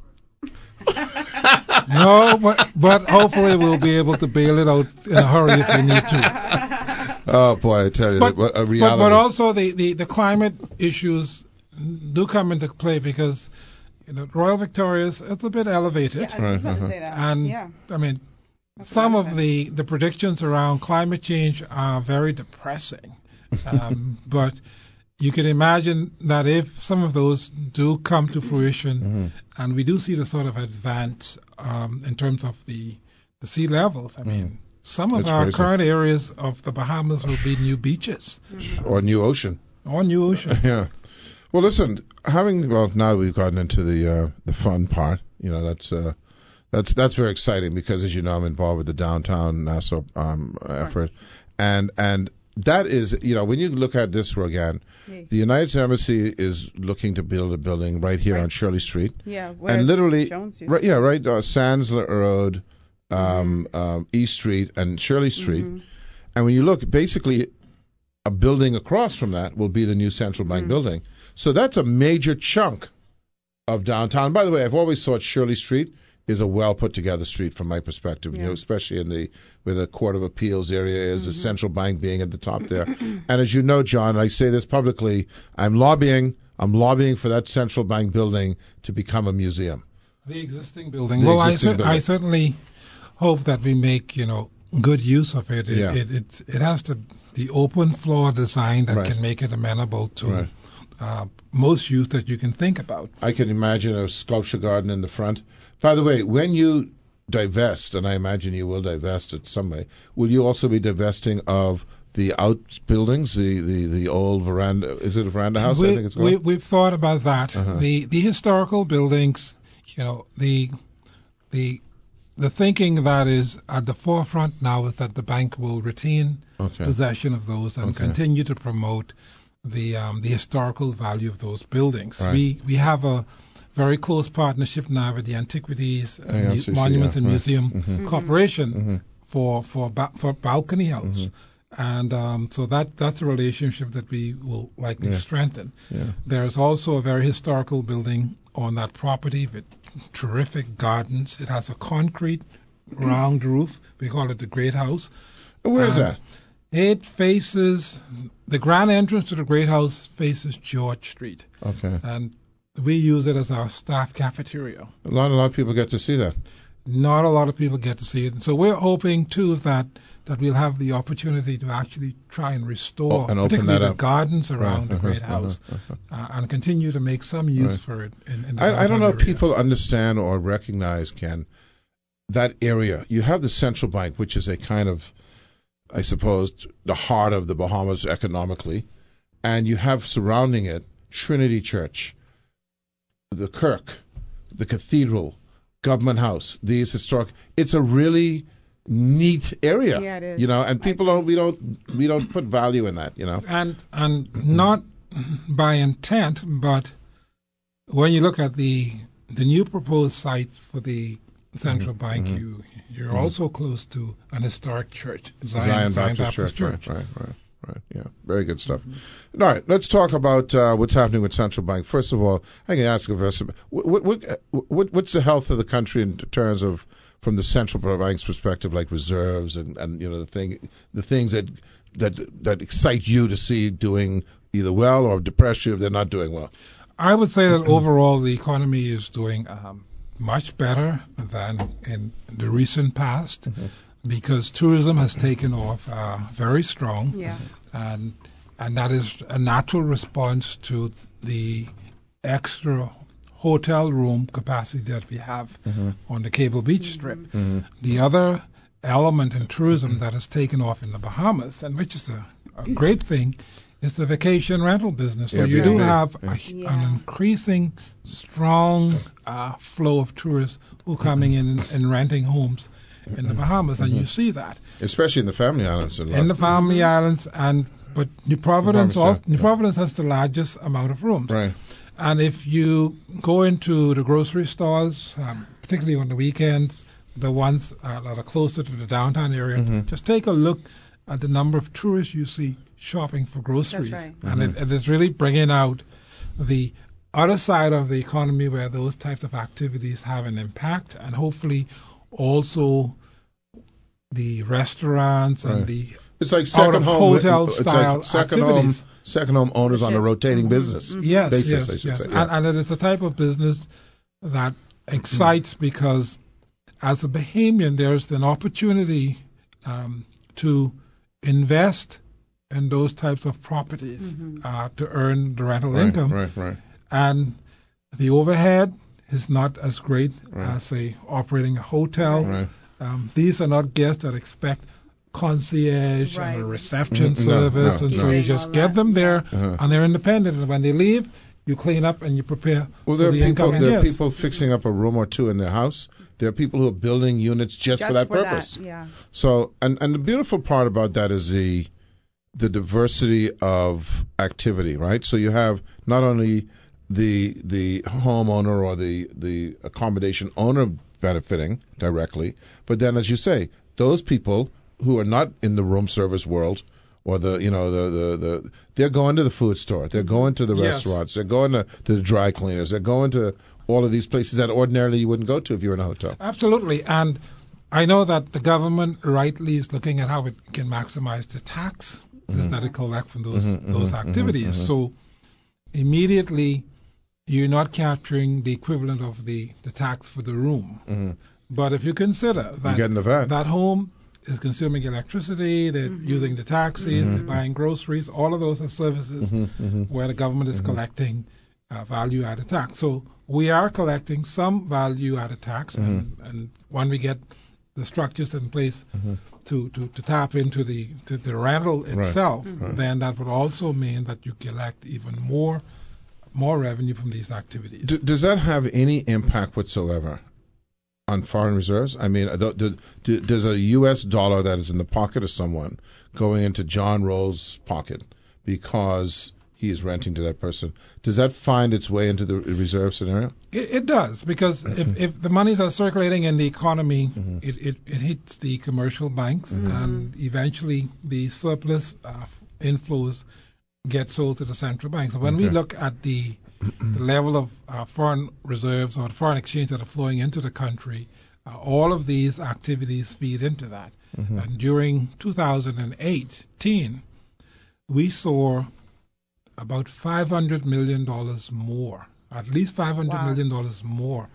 No, but hopefully we'll be able to bail it out in a hurry if we need to. Oh, boy, I tell you, a reality. But also the climate issues do come into play, because Royal Victoria's, it's a bit elevated. Yeah, I was about to say that. And I mean, some of the predictions around climate change are very depressing. But you can imagine that if some of those do come to fruition, and we do see the sort of advance in terms of the sea levels, I mean, some of That's our crazy. current areas of the Bahamas will be new beaches Or new ocean. or new ocean. Yeah. Well, listen, now we've gotten into the fun part. That's very exciting, because, as you know, I'm involved with the downtown Nassau effort, and that is, when you look at this, Rogan, the United States Embassy is looking to build a building right here on Shirley Street. Yeah, where And literally, Jones used right, to yeah, right, Sands Road, East Street, and Shirley Street. And when you look, basically, a building across from that will be the new Central Bank building. So that's a major chunk of downtown. By the way, I've always thought Shirley Street is a well put together street from my perspective, especially where the Court of Appeals area is, the Central Bank being at the top there. And as you know, John, I say this publicly, I'm lobbying for that Central Bank building to become a museum. The existing building. I certainly hope that we make good use of it. It has the open floor design that can make it amenable to most use that you can think about. I can imagine a sculpture garden in the front. By the way, when you divest, and I imagine you will divest it some way, will you also be divesting of the outbuildings, the old veranda. Is it a veranda house? I think it's called. We've thought about that. Uh-huh. The historical buildings, the thinking that is at the forefront now is that the bank will retain possession of those and continue to promote the historical value of those buildings. Right. We have a very close partnership now with the Antiquities AMCC, Monuments and right. Museum Corporation for balcony house. And so that's a relationship that we will likely strengthen. Yeah. There's also a very historical building on that property with terrific gardens. It has a concrete round roof. We call it the Great House. Where is that? It faces, the grand entrance to the Great House faces George Street. Okay. And we use it as our staff cafeteria. A lot of people get to see that. Not a lot of people get to see it. And so we're hoping, too, that we'll have the opportunity to actually try and restore, and open particularly that the up. gardens around the Great House, and continue to make some use for it. In the I don't know if area. people understand or recognize, Ken, that area. You have the central bank, which is a kind of, I suppose, the heart of the Bahamas economically, and you have surrounding it Trinity Church, the Kirk, the Cathedral, Government House, these historic. It's a really neat area. Yeah, it is. And people we don't put value in that. And not by intent, but when you look at the new proposed site for the central bank, you're also close to an historic church, Zion Baptist Church. Right. Yeah. Very good stuff. All right. Let's talk about what's happening with central bank. First of all, I can ask you first, what's the health of the country in terms of, from the central bank's perspective, like reserves and the things that excite you to see doing either well or depress you if they're not doing well? I would say that overall the economy is doing much better than in the recent past. Because tourism has taken off very strong, and that is a natural response to the extra hotel room capacity that we have on the Cable Beach Strip. The other element in tourism that has taken off in the Bahamas, and which is a great thing, is the vacation rental business. So you do have an increasing strong flow of tourists who are coming in and renting homes in the Bahamas, and you see that, especially in the Family Islands. In the Family Islands, but New Providence has the largest amount of rooms. Right. And if you go into the grocery stores, particularly on the weekends, the ones that are closer to the downtown area, just take a look at the number of tourists you see shopping for groceries. That's right. And it is really bringing out the other side of the economy where those types of activities have an impact, and hopefully also the restaurants and the it's like second home hotel style like activities. Second home owners on a rotating business. Yes. Say, And it is the type of business that excites because as a Bahamian there's an opportunity to invest in those types of properties to earn the rental income. Right. And the overhead is not as great as, say, operating a hotel. Right. These are not guests that expect concierge and a reception service, and so you just get them there, and they're independent. And when they leave, you clean up and you prepare for the incoming guests. There are people fixing up a room or two in their house. There are people who are building units just for that purpose. So, and the beautiful part about that is the diversity of activity, right? So you have not only the homeowner or the accommodation owner benefiting directly, but then, as you say, those people who are not in the room service world or they're going to the food store, they're going to the restaurants, they're going to the dry cleaners, they're going to all of these places that ordinarily you wouldn't go to if you're in a hotel. Absolutely. And I know that the government rightly is looking at how it can maximize the tax that it collects from those activities. So immediately you're not capturing the equivalent of the tax for the room. But if you consider that that home is consuming electricity, they're using the taxis, they're buying groceries, all of those are services where the government is collecting value-added tax. So we are collecting some value-added tax, and when we get the structures in place to tap into the rental itself, then that would also mean that you collect even more revenue from these activities. Does that have any impact whatsoever on foreign reserves? I mean, does a U.S. dollar that is in the pocket of someone going into John Roll's pocket because he is renting to that person, does that find its way into the reserve scenario? It does, because if the monies are circulating in the economy, it hits the commercial banks, and eventually the surplus inflows get sold to the central bank. So when we look at the level of foreign reserves or foreign exchange that are flowing into the country, all of these activities feed into that. And during 2018, we saw about $500 million more, at least $500 million more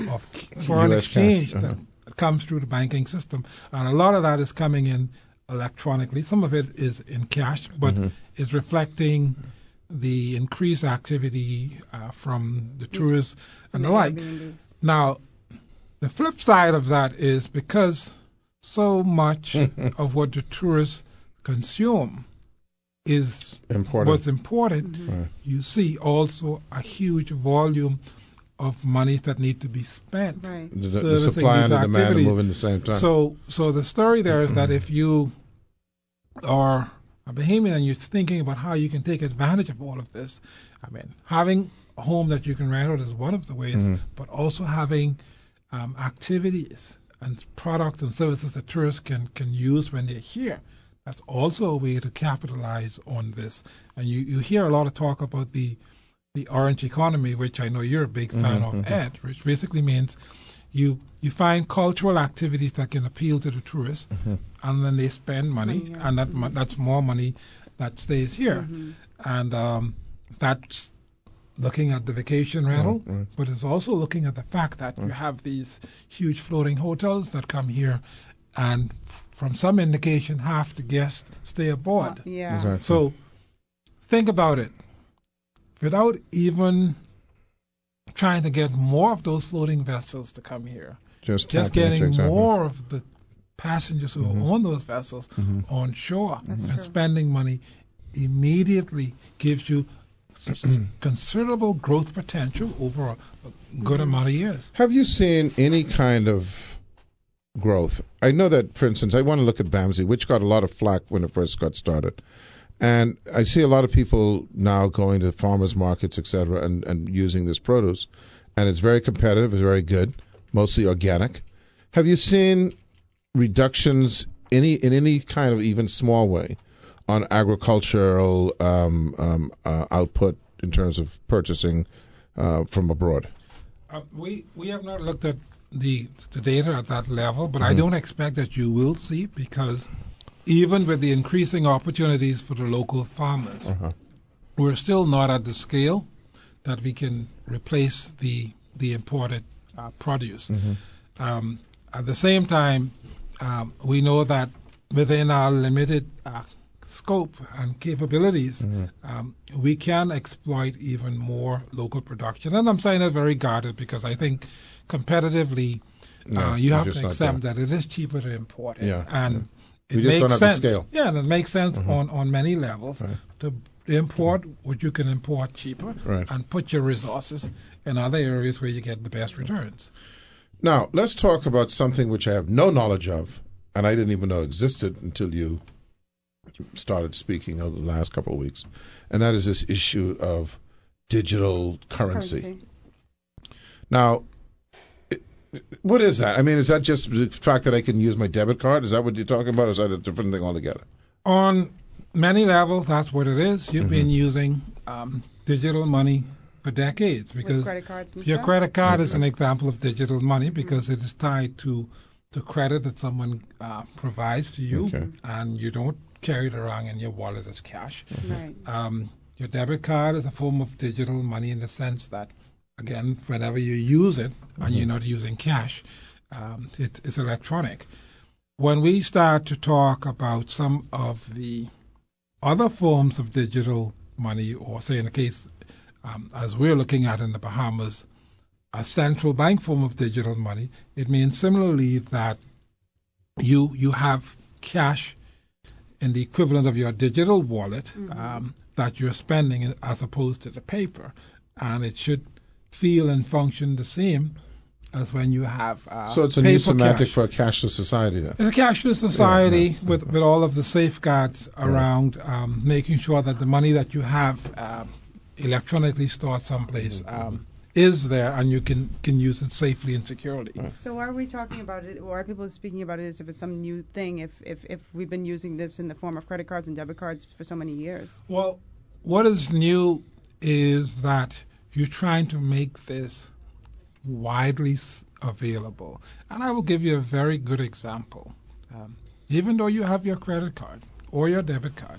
of foreign US exchange cash. that comes through the banking system. And a lot of that is coming in electronically. Some of it is in cash, but is reflecting the increased activity from the tourists and the like. Now, the flip side of that is because so much of what the tourists consume is what's imported, you see also a huge volume of money that need to be spent. The supply and the demand are moving at the same time. So the story there is that if you are a Bahamian and you're thinking about how you can take advantage of all of this, I mean, having a home that you can rent out is one of the ways, but also having activities and products and services that tourists can use when they're here. That's also a way to capitalize on this. And you hear a lot of talk about the orange economy, which I know you're a big fan of, Ed, which basically means you find cultural activities that can appeal to the tourists, and then they spend money, and that's more money that stays here. And that's looking at the vacation rental, but it's also looking at the fact that you have these huge floating hotels that come here, and from some indication, half the guests stay aboard. Exactly. So think about it. Without even trying to get more of those floating vessels to come here, just getting more of the passengers who own those vessels on shore and spending money immediately gives you considerable growth potential over a good amount of years. Have you seen any kind of growth? I know that, for instance, I want to look at BAMSI, which got a lot of flack when it first got started. And I see a lot of people now going to farmers markets, etc., and using this produce. And it's very competitive, it's very good, mostly organic. Have you seen reductions in any kind of even small way on agricultural output in terms of purchasing from abroad? We have not looked at the data at that level, but I don't expect that you will see, because even with the increasing opportunities for the local farmers, we're still not at the scale that we can replace the imported produce. At the same time, we know that within our limited scope and capabilities, we can exploit even more local production. And I'm saying that very guarded, because I think competitively, you have to accept that it is cheaper to import it. And it makes sense. Yeah, and it makes sense on many levels to import what you can import cheaper and put your resources in other areas where you get the best returns. Now, let's talk about something which I have no knowledge of, and I didn't even know existed until you started speaking over the last couple of weeks, and that is this issue of digital currency. Now, what is that? I mean, is that just the fact that I can use my debit card? Is that what you're talking about, or is that a different thing altogether? On many levels, that's what it is. You've been using digital money for decades, because credit cards and your stuff? credit card is an example of digital money, because it is tied to the credit that someone provides to you, and you don't carry it around in your wallet as cash. Your debit card is a form of digital money in the sense that, again, whenever you use it and you're not using cash, it's electronic. When we start to talk about some of the other forms of digital money, or say in the case as we're looking at in the Bahamas, a central bank form of digital money, it means similarly that you have cash in the equivalent of your digital wallet that you're spending as opposed to the paper, and it should feel and function the same as when you have so it's a paper new semantic cash. for a cashless society then. It's a cashless society with all of the safeguards around making sure that the money that you have electronically stored someplace is there and you can use it safely and securely. So why are we talking about it? Why are people speaking about it as if it's some new thing? If we've been using this in the form of credit cards and debit cards for so many years? Well, what is new is that you're trying to make this widely available. And I will give you a very good example. Even though you have your credit card or your debit card,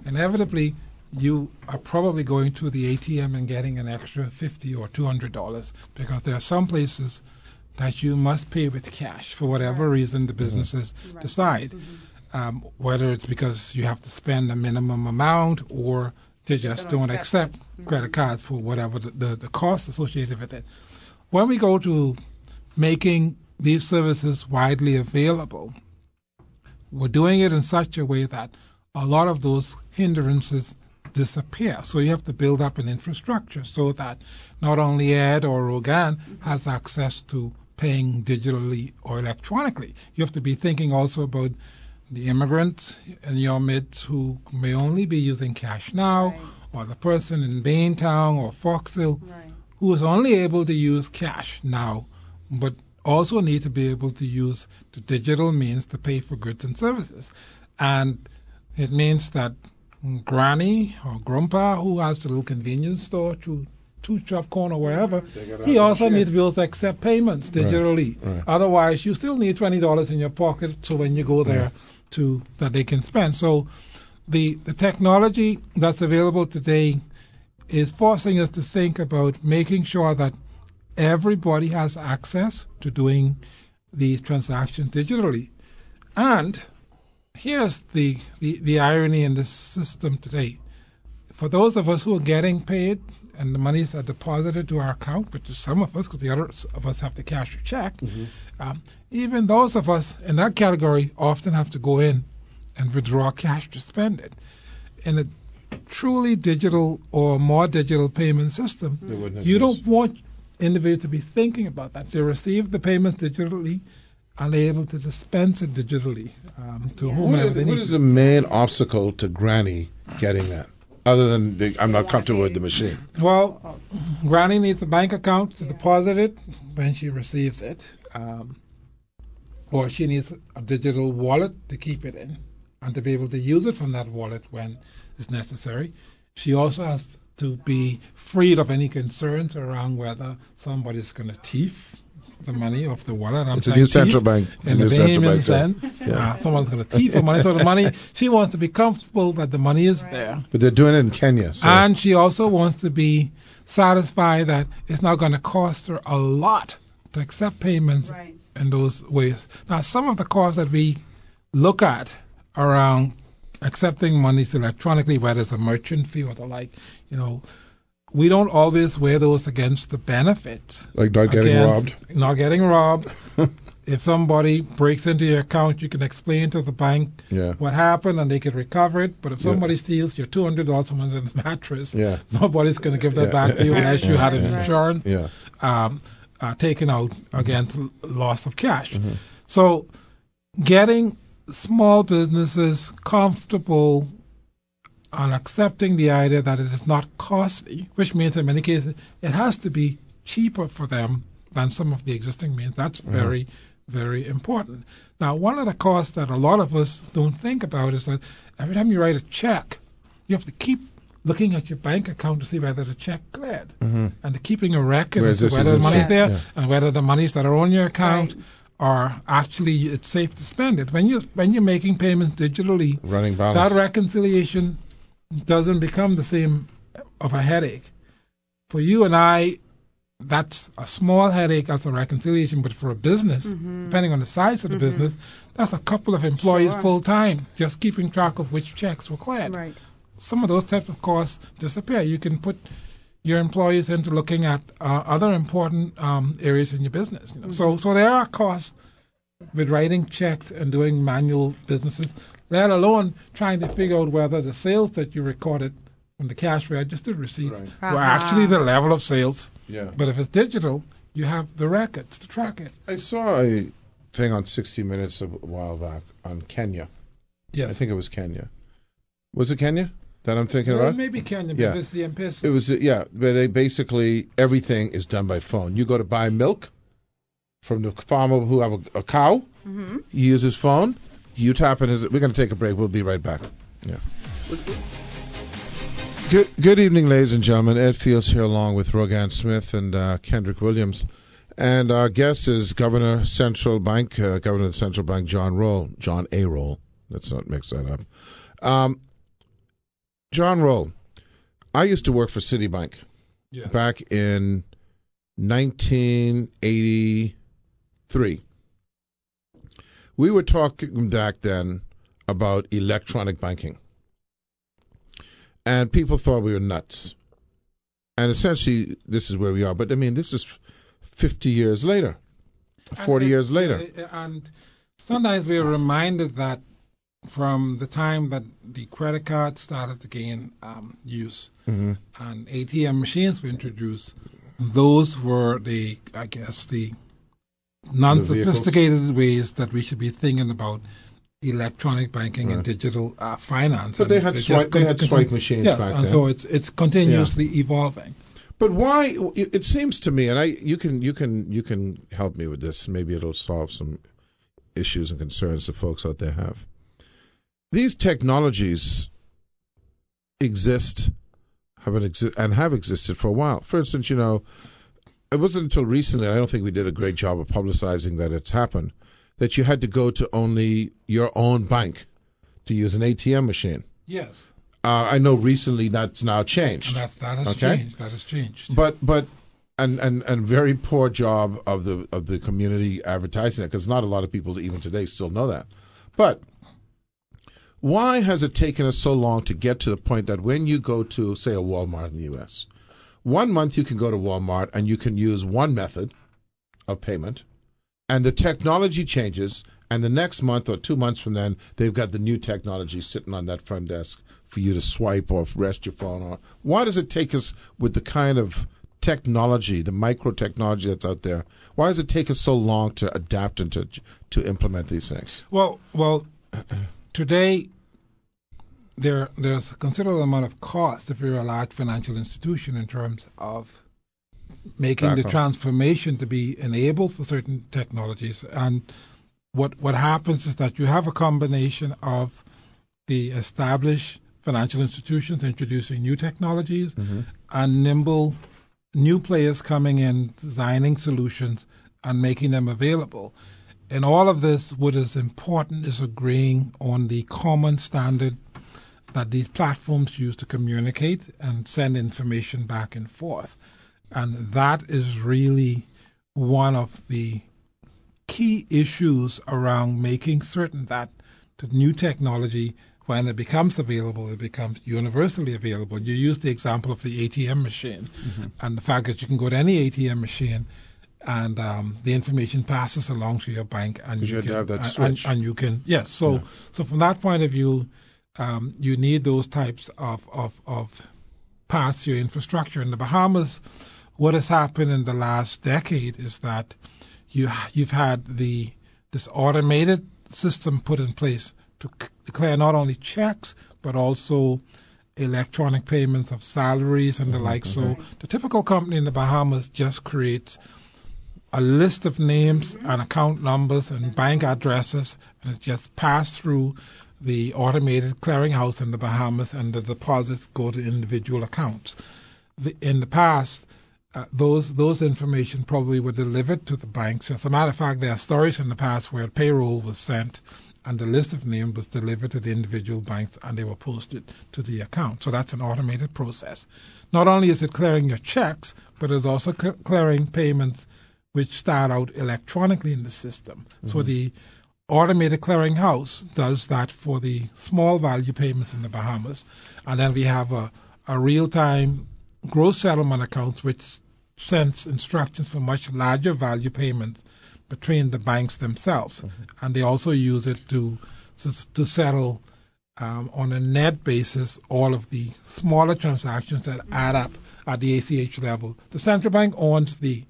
inevitably you are probably going to the ATM and getting an extra $50 or $200 because there are some places that you must pay with cash for whatever reason the businesses decide, whether it's because you have to spend a minimum amount or they just don't accept credit cards for whatever the cost associated with it. When we go to making these services widely available, we're doing it in such a way that a lot of those hindrances disappear. So you have to build up an infrastructure so that not only Ed or Rogan has access to paying digitally or electronically. You have to be thinking also about the immigrants in your midst who may only be using cash now, or the person in Baintown or Foxhill who is only able to use cash now, but also need to be able to use the digital means to pay for goods and services. And it means that Granny or Grandpa who has a little convenience store to Two-Chop Corner or wherever, he also needs to be able to accept payments digitally. Right. Otherwise, you still need $20 in your pocket so when you go there that they can spend. So the technology that's available today is forcing us to think about making sure that everybody has access to doing these transactions digitally. And here's the irony in this system today. For those of us who are getting paid and the monies are deposited to our account, which is some of us because the others of us have to cash a check, even those of us in that category often have to go in and withdraw cash to spend it. In a truly digital or more digital payment system, you don't want individuals to be thinking about that. They receive the payment digitally and they're able to dispense it digitally to whomever they need. What is the main obstacle to Granny getting that? Other than I'm not comfortable with the machine. Well, Granny needs a bank account to deposit it when she receives it. Or she needs a digital wallet to keep it in and to be able to use it from that wallet when it's necessary. She also has to be freed of any concerns around whether somebody's going to thief the money off the wallet. It's a new central bank. In the Bahamian sense. Someone's going to thief the money. So the money, she wants to be comfortable that the money is there. But they're doing it in Kenya. So. And she also wants to be satisfied that it's not going to cost her a lot to accept payments in those ways. Now, some of the costs that we look at around accepting monies electronically, whether it's a merchant fee or the like, we don't always weigh those against the benefits. Like not getting robbed? Not getting robbed. If somebody breaks into your account, you can explain to the bank what happened and they can recover it. But if somebody steals your $200 from under the mattress, nobody's going to give that back to you unless you had an insurance taken out against loss of cash. So getting small businesses comfortable on accepting the idea that it is not costly, which means in many cases it has to be cheaper for them than some of the existing means. That's very, very important. Now, one of the costs that a lot of us don't think about is that every time you write a check, you have to keep looking at your bank account to see whether the check cleared and keeping a record as to whether the money's there and whether the monies that are on your account are actually it's safe to spend it. When you're making payments digitally, running balance, that reconciliation doesn't become the same of a headache. For you and I, that's a small headache as a reconciliation, but for a business, depending on the size of the business, that's a couple of employees full time just keeping track of which checks were cleared. Some of those types of costs disappear. You can put your employees into looking at other important areas in your business. So there are costs with writing checks and doing manual businesses, let alone trying to figure out whether the sales that you recorded on the cash register receipts Right. were actually the level of sales. Yeah. But if it's digital, you have the records to track it. I saw a thing on 60 Minutes a while back on Kenya. Yes. I think it was Kenya. Was it Kenya that I'm thinking Well, about? maybe Kenya, Yeah. but it's the M-Pesa. It was, where they basically, everything is done by phone. You go to buy milk from the farmer who have a cow. Mm-hmm. He uses his phone. You tap in his. We're going to take a break. We'll be right back. Yeah. Good evening, ladies and gentlemen. Ed Fields here along with Rogan Smith and Kendrick Williams. And our guest is Governor of the Central Bank, John A. Roll. Let's not mix that up. John Roll, I used to work for Citibank Yes. back in 1983. We were talking back then about electronic banking. And people thought we were nuts. And essentially, this is where we are. But, I mean, this is 50 years later, 40 years later. And sometimes we are reminded that from the time that the credit card started to gain use Mm-hmm. and ATM machines were introduced, those were the non-sophisticated ways that we should be thinking about electronic banking and digital finance. But they had swipe machines yes, back and then. so it's continuously evolving. But why? It seems to me, and you can help me with this. Maybe it'll solve some issues and concerns that folks out there have. These technologies have existed for a while. For instance, it wasn't until recently. I don't think we did a great job of publicizing that it's happened. That you had to go to only your own bank to use an ATM machine. Yes. I know recently that's now changed. And that has Okay? changed. That has changed. But and very poor job of the community advertising it, because not a lot of people even today still know that. But why has it taken us so long to get to the point that when you go to, say, a Walmart in the U.S., 1 month you can go to Walmart and you can use one method of payment, and the technology changes, and the next month or 2 months from then, they've got the new technology sitting on that front desk for you to swipe or rest your phone on. Why does it take us with the kind of technology, the micro technology that's out there, why does it take us so long to adapt and to implement these things? Well, today there's a considerable amount of cost if you're a large financial institution in terms of making the transformation to be enabled for certain technologies. And what happens is that you have a combination of the established financial institutions introducing new technologies and nimble new players coming in, designing solutions and making them available. In all of this, what is important is agreeing on the common standard that these platforms use to communicate and send information back and forth. And that is really one of the key issues around making certain that the new technology, when it becomes available, it becomes universally available. You use the example of the ATM machine and the fact that you can go to any ATM machine and the information passes along to your bank, and you had can to have that switch. And you can So from that point of view, you need those types of paths to your infrastructure. In the Bahamas, what has happened in the last decade is that you've had this automated system put in place to declare not only checks but also electronic payments of salaries and the like. So the typical company in the Bahamas just creates a list of names and account numbers and bank addresses, and it just passed through the automated clearinghouse in the Bahamas, and the deposits go to individual accounts. In the past, those information probably were delivered to the banks. As a matter of fact, there are stories in the past where payroll was sent and the list of names was delivered to the individual banks and they were posted to the account. So that's an automated process. Not only is it clearing your checks, but it's also clearing payments which start out electronically in the system. So the automated clearinghouse does that for the small value payments in the Bahamas. And then we have a real-time gross settlement account which sends instructions for much larger value payments between the banks themselves, and they also use it to settle on a net basis all of the smaller transactions that add up at the ACH level. The central bank owns the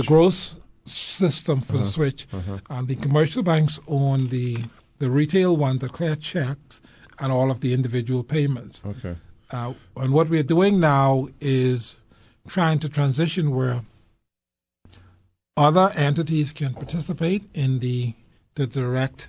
gross system for the switch, and the commercial banks own the retail one that clear checks and all of the individual payments. Okay. And what we're doing now is trying to transition where other entities can participate in the direct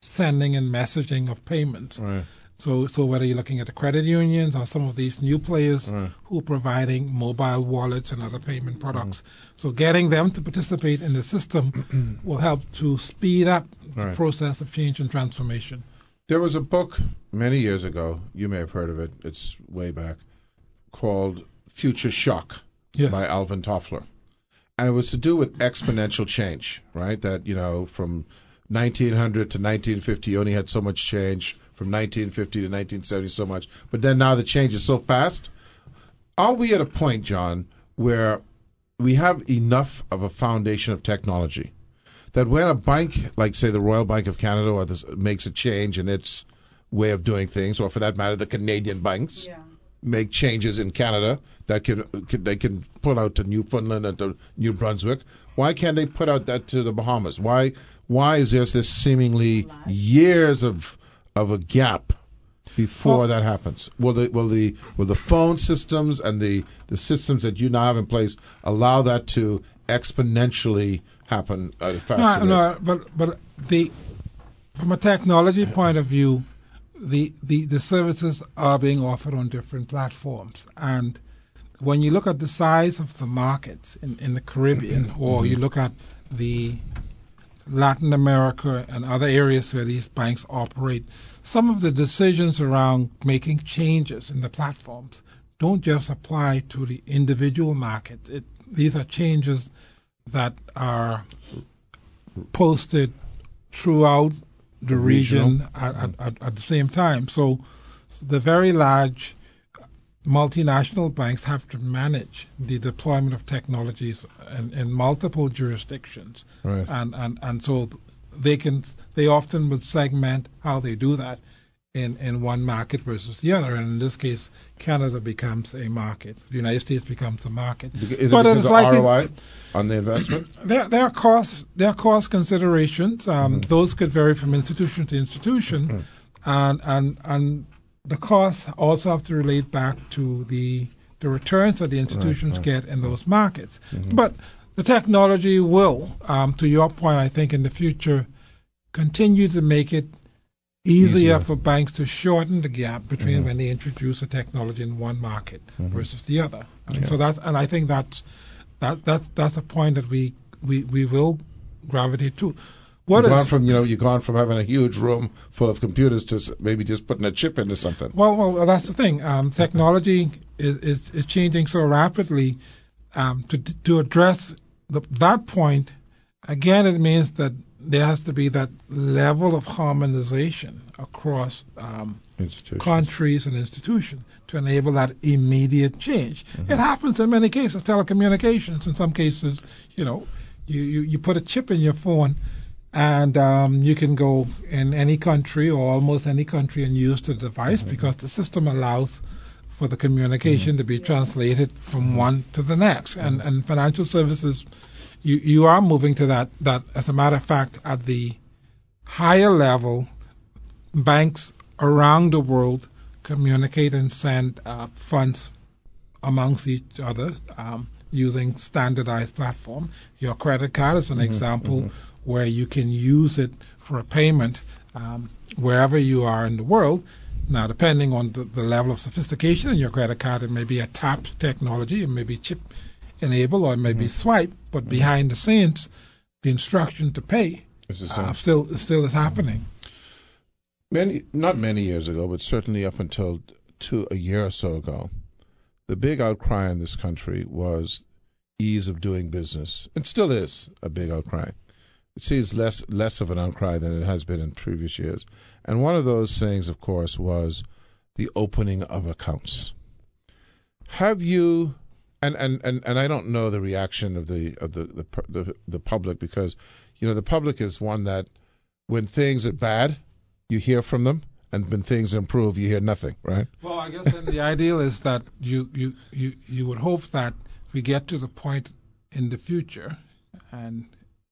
sending and messaging of payments. Right. So whether you're looking at the credit unions or some of these new players who are providing mobile wallets and other payment products, so getting them to participate in the system will help to speed up the process of change and transformation. There was a book many years ago, you may have heard of it, it's way back, called Future Shock by Alvin Toffler. And it was to do with exponential change, right? That, from 1900 to 1950, you only had so much change. From 1950 to 1970, so much. But then now the change is so fast. Are we at a point, John, where we have enough of a foundation of technology that when a bank, like say the Royal Bank of Canada, or this, makes a change in its way of doing things, or for that matter, the Canadian banks make changes in Canada that they can pull out to Newfoundland and to New Brunswick, why can't they put out that to the Bahamas? Why is there this seemingly years of a gap before that happens? Will the phone systems and the systems that you now have in place allow that to exponentially happen at a faster rate? No, but from a technology point of view, the services are being offered on different platforms, and when you look at the size of the markets in the Caribbean, or you look at the Latin America and other areas where these banks operate, some of the decisions around making changes in the platforms don't just apply to the individual markets. These are changes that are posted throughout the region at the same time. So the very large multinational banks have to manage the deployment of technologies in multiple jurisdictions, and so they often would segment how they do that in one market versus the other. And in this case, Canada becomes a market, the United States becomes a market. Is it because of ROI on the investment? There are cost considerations. Those could vary from institution to institution, and the costs also have to relate back to the returns that the institutions get in those markets. But the technology will, to your point, I think in the future, continue to make it easier for banks to shorten the gap between when they introduce a technology in one market versus the other. And so I think that's a point that we will gravitate to. You've gone from having a huge room full of computers to maybe just putting a chip into something. Well, that's the thing. Technology is changing so rapidly. To address that point, again, it means that there has to be that level of harmonization across countries and institutions to enable that immediate change. It happens in many cases. Telecommunications, in some cases, you put a chip in your phone, and you can go in any country or almost any country and use the device because the system allows for the communication to be translated from one to the next. And financial services, you are moving to that. As a matter of fact, at the higher level, banks around the world communicate and send funds amongst each other using standardized platform. Your credit card is an example where you can use it for a payment wherever you are in the world. Now, depending on the level of sophistication in your credit card, it may be a tap technology, it may be chip enabled, or it may be swipe, but behind the scenes, the instruction to pay still is happening. Not many years ago, but certainly up until a year or so ago, the big outcry in this country was ease of doing business. It still is a big outcry. It seems less of an outcry than it has been in previous years. And one of those things, of course, was the opening of accounts. Have you And I don't know the reaction of the public, because the public is one that when things are bad, you hear from them, and when things improve, you hear nothing, right? Well, I guess then the ideal is that you would hope that we get to the point in the future, and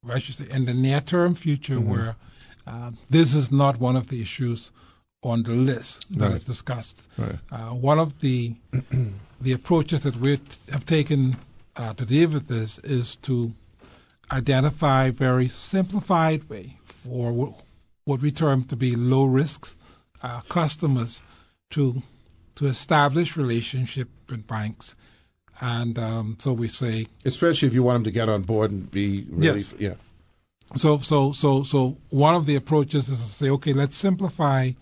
I should say in the near-term future, where this is not one of the issues on the list that is discussed. Right. One of the approaches that we have taken to deal with this is to identify very simplified way for what we term to be low risk customers to establish relationship with banks. And so we say, especially if you want them to get on board and be really, yes. Yeah. So one of the approaches is to say, okay, let's simplify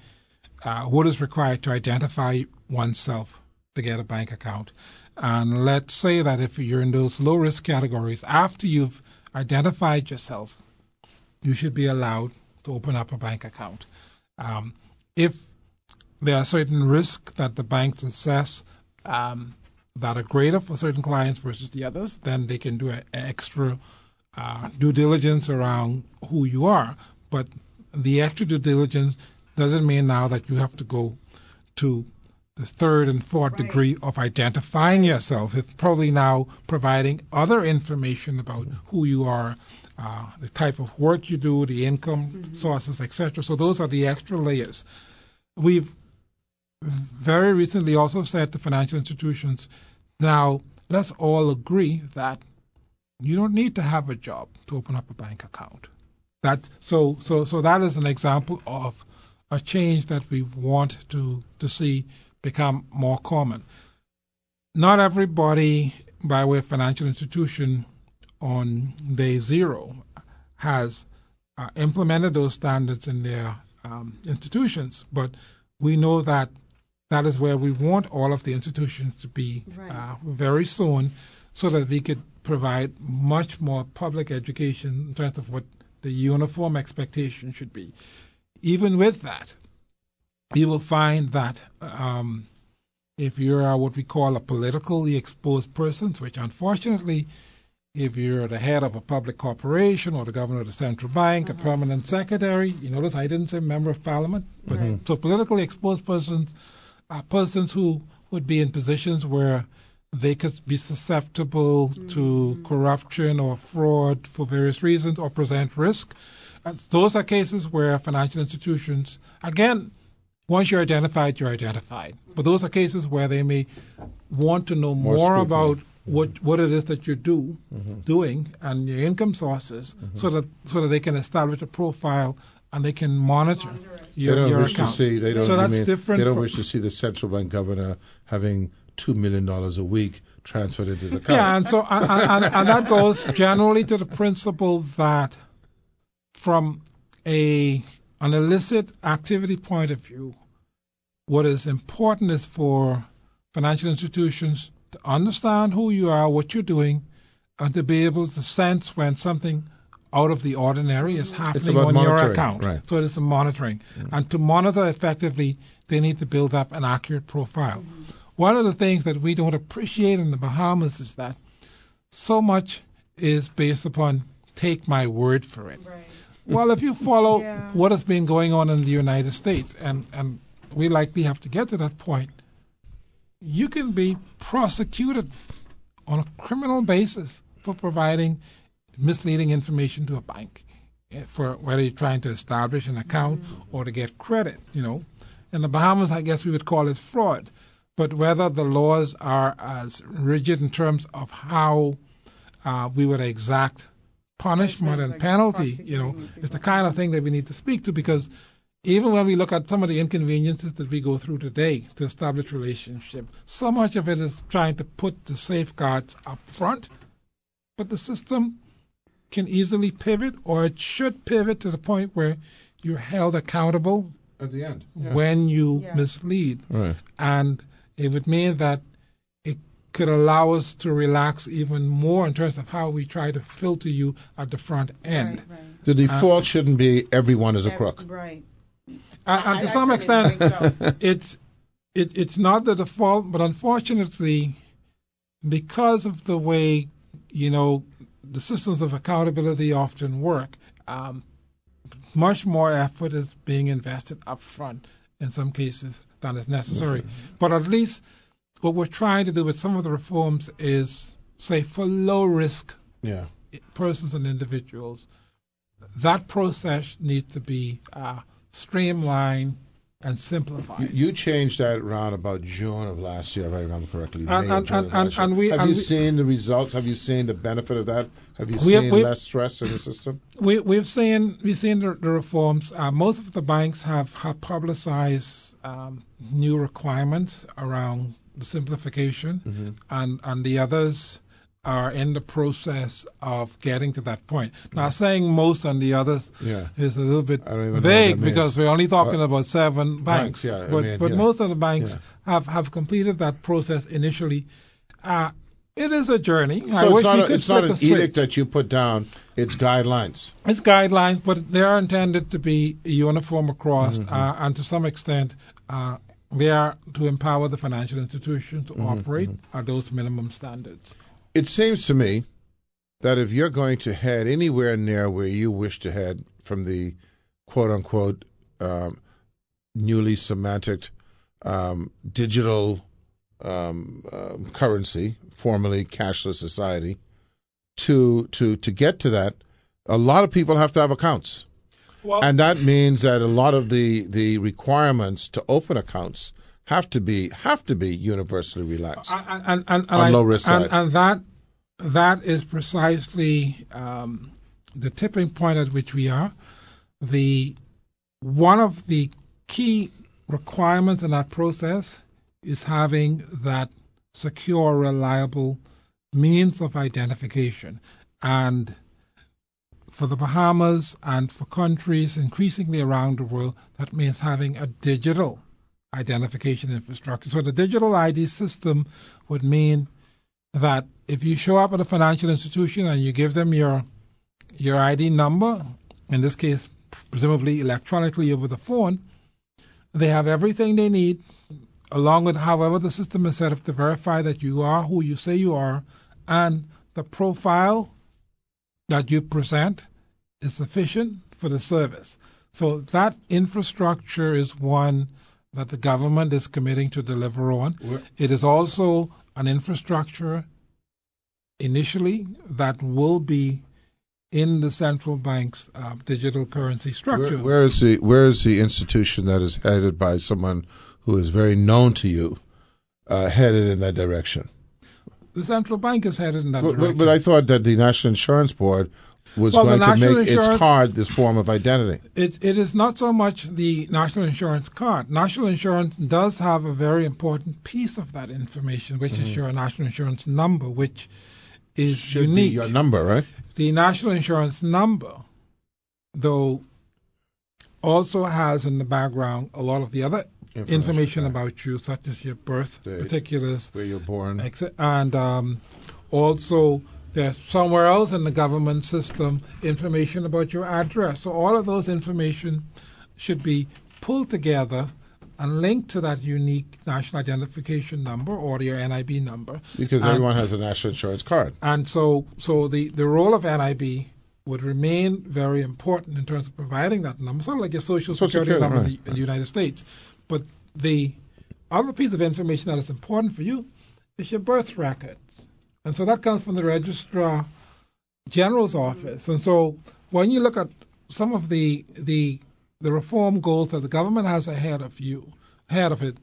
what is required to identify oneself to get a bank account. And let's say that if you're in those low risk categories, after you've identified yourself, you should be allowed to open up a bank account. If there are certain risks that the banks assess that are greater for certain clients versus the others, then they can do an extra due diligence around who you are. But the extra due diligence doesn't mean now that you have to go to the third and fourth degree of identifying yourself. It's probably now providing other information about who you are, the type of work you do, the income sources, etc. So those are the extra layers. We've very recently also said to financial institutions, now let's all agree that you don't need to have a job to open up a bank account. So that is an example of a change that we want to see become more common. Not everybody, by way of financial institution, on day zero has implemented those standards in their institutions, but we know that is where we want all of the institutions to be very soon, so that we could provide much more public education in terms of what the uniform expectation should be. Even with that, you will find that if you're what we call a politically exposed person, which unfortunately, if you're the head of a public corporation or the governor of the central bank, a permanent secretary, you notice I didn't say member of parliament, but so politically exposed persons are persons who would be in positions where they could be susceptible to corruption or fraud for various reasons or present risk. And those are cases where financial institutions, again, once you're identified, you're identified. But those are cases where they may want to know more about what it is that you're doing and your income sources, so that they can establish a profile and they can monitor your account. They different. They don't wish to see the central bank governor having $2 million a week transferred into his account. Yeah, and so and that goes generally to the principle that from an illicit activity point of view, what is important is for financial institutions to understand who you are, what you're doing, and to be able to sense when something out of the ordinary is happening on your account. Right. So it is the monitoring. And to monitor effectively, they need to build up an accurate profile. One of the things that we don't appreciate in the Bahamas is that so much is based upon take my word for it. Right. Well, if you follow what has been going on in the United States, and we likely have to get to that point, you can be prosecuted on a criminal basis for providing misleading information to a bank, for whether you're trying to establish an account or to get credit. In the Bahamas, I guess we would call it fraud. But whether the laws are as rigid in terms of how we would exact punishment and penalty, is the kind of thing that we need to speak to, because even when we look at some of the inconveniences that we go through today to establish relationship, so much of it is trying to put the safeguards up front, but the system can easily pivot, or it should pivot to the point where you're held accountable at the end when you mislead. Right. And it would mean that it could allow us to relax even more in terms of how we try to filter you at the front end. Right. The default shouldn't be everyone is a crook. Right. And to some extent, it's not the default, but unfortunately, because of the way, the systems of accountability often work, much more effort is being invested up front in some cases than is necessary. But at least what we're trying to do with some of the reforms is, say, for low-risk persons and individuals, that process needs to be streamlined and simplified. You changed that around about June of last year, if I remember correctly. Have you seen the results? Have you seen the benefit of that? Have you seen less stress in the system? We've seen the reforms. Most of the banks have publicized new requirements around the simplification, and the others are in the process of getting to that point. Now, saying most and the others is a little bit vague because we're only talking about 7 banks. But most of the banks have completed that process initially. It is a journey. So it's not an edict that you put down. It's guidelines. It's guidelines, but they are intended to be uniform across, and to some extent, they are to empower the financial institutions to operate at those minimum standards. It seems to me that if you're going to head anywhere near where you wish to head from the quote-unquote newly semantic digital currency, formerly cashless society, to get to that, a lot of people have to have accounts. And that means that a lot of the requirements to open accounts have to be universally relaxed on low risk side. And that is precisely the tipping point at which we are. One of the key requirements in that process is having that secure, reliable means of identification. And for the Bahamas and for countries increasingly around the world, that means having a digital identification infrastructure. So the digital ID system would mean that if you show up at a financial institution and you give them your ID number, in this case presumably electronically over the phone, they have everything they need, along with however the system is set up to verify that you are who you say you are, and the profile that you present is sufficient for the service. So that infrastructure is one that the government is committing to deliver on. It is also an infrastructure initially that will be in the central bank's digital currency structure. Where is the institution that is headed by someone who is very known to you, headed in that direction? The central bank is headed in that direction. But I thought that the National Insurance Board was going to make its card this form of identity. It is not so much the National Insurance card. National Insurance does have a very important piece of that information, which is your National Insurance number, which is unique. Be your number, right? The National Insurance number, though, also has in the background a lot of the other information about you, such as your birth particulars, where you're born, and also there's somewhere else in the government system information about your address. So all of those information should be pulled together and linked to that unique national identification number or your NIB number. Because everyone has a national insurance card. And so the role of NIB would remain very important in terms of providing that number, sort of like your social security number in the United States. But the other piece of information that is important for you is your birth records. And so that comes from the Registrar General's office. And so when you look at some of the reform goals that the government has ahead of it,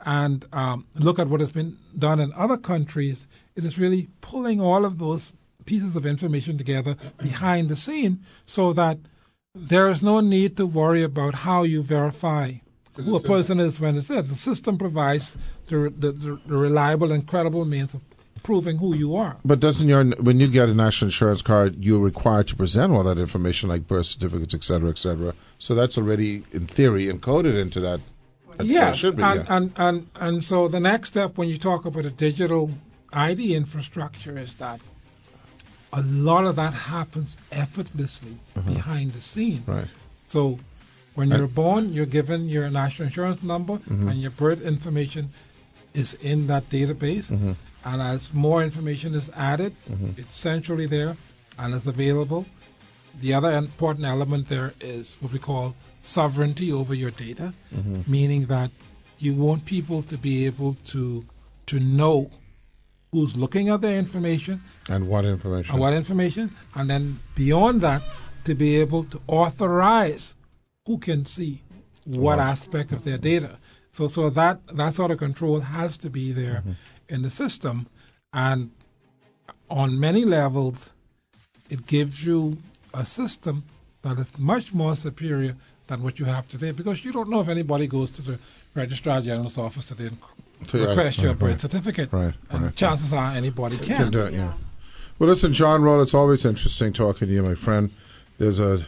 and look at what has been done in other countries, it is really pulling all of those pieces of information together behind the scene so that there is no need to worry about how you verify who a person is when it's there. The system provides the reliable and credible means of proving who you are. But when you get a national insurance card, you're required to present all that information like birth certificates, et cetera, So that's already, in theory, encoded into that. Yes, should be, and so the next step when you talk about a digital ID infrastructure is that a lot of that happens effortlessly behind the scene. Right. So when you're born, you're given your national insurance number, and your birth information is in that database. And as more information is added, it's centrally there and is available. The other important element there is what we call sovereignty over your data, meaning that you want people to be able to know who's looking at their information And what information? and then beyond that, to be able to authorize who can see what aspect of their data. So that sort of control has to be there in the system, and on many levels, it gives you a system that is much more superior than what you have today, because you don't know if anybody goes to the Registrar General's office today and request your birth certificate. And chances are anybody can. Do it, yeah. Well, listen, John Roll, it's always interesting talking to you, my friend. There's a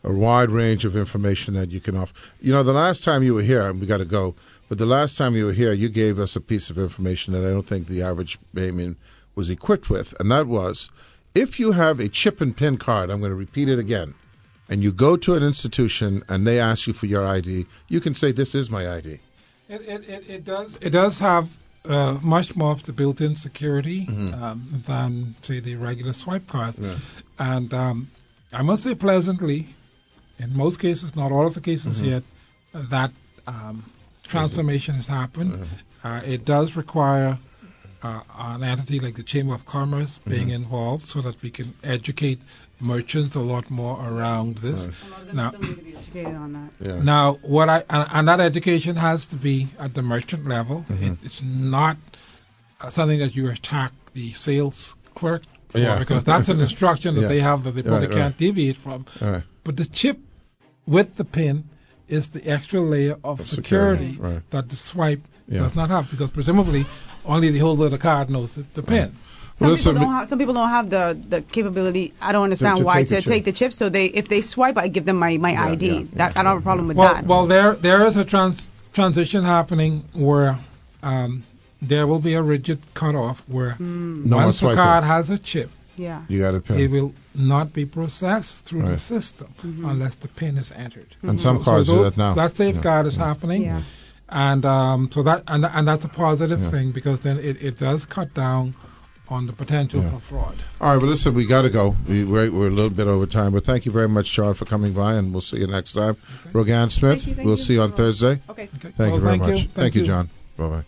wide range of information that you can offer. You know, the last time you were here, and we got to go, but the last time you were here, you gave us a piece of information that I don't think the average Bahamian was equipped with, and that was, if you have a chip and PIN card, I'm going to repeat it again, and you go to an institution and they ask you for your ID, you can say, this is my ID. It does have much more of the built-in security than, say, the regular swipe cards. Yeah. And I must say pleasantly, in most cases, not all of the cases yet, that transformation has happened. It does require an entity like the Chamber of Commerce being involved so that we can educate merchants a lot more around this. A lot of them Now, still need to be educated on that. Yeah. now, and that education has to be at the merchant level. It's not something that you attack the sales clerk for, Yeah. because that's an instruction that Yeah. they have that they probably Right. can't deviate from. All right. But the chip with the PIN is the extra layer of security right. that the swipe Yeah. does not have, because presumably only the holder of the card knows the PIN. Some people don't have the capability. I don't understand To why take the to chip. take the chip. So if they swipe, I give them my ID. yeah, That I don't have a problem with Well, that. well, there is a transition happening where there will be a rigid cutoff where No more once the swiping. card has a chip, Yeah. You got a it PIN. will not be processed through the Right. system unless the PIN is entered. And some cards do that now. That safeguard is happening, Yeah. and so that and that's a positive thing, because then it does cut down on the potential for fraud. All right, well, listen, we got to go. We're a little bit over time, but thank you very much, John, for coming by, and we'll see you next time. Rogan Smith, Thank you. we'll see you on Thursday. Okay. Thank you very much. Thank you. John. Bye-bye.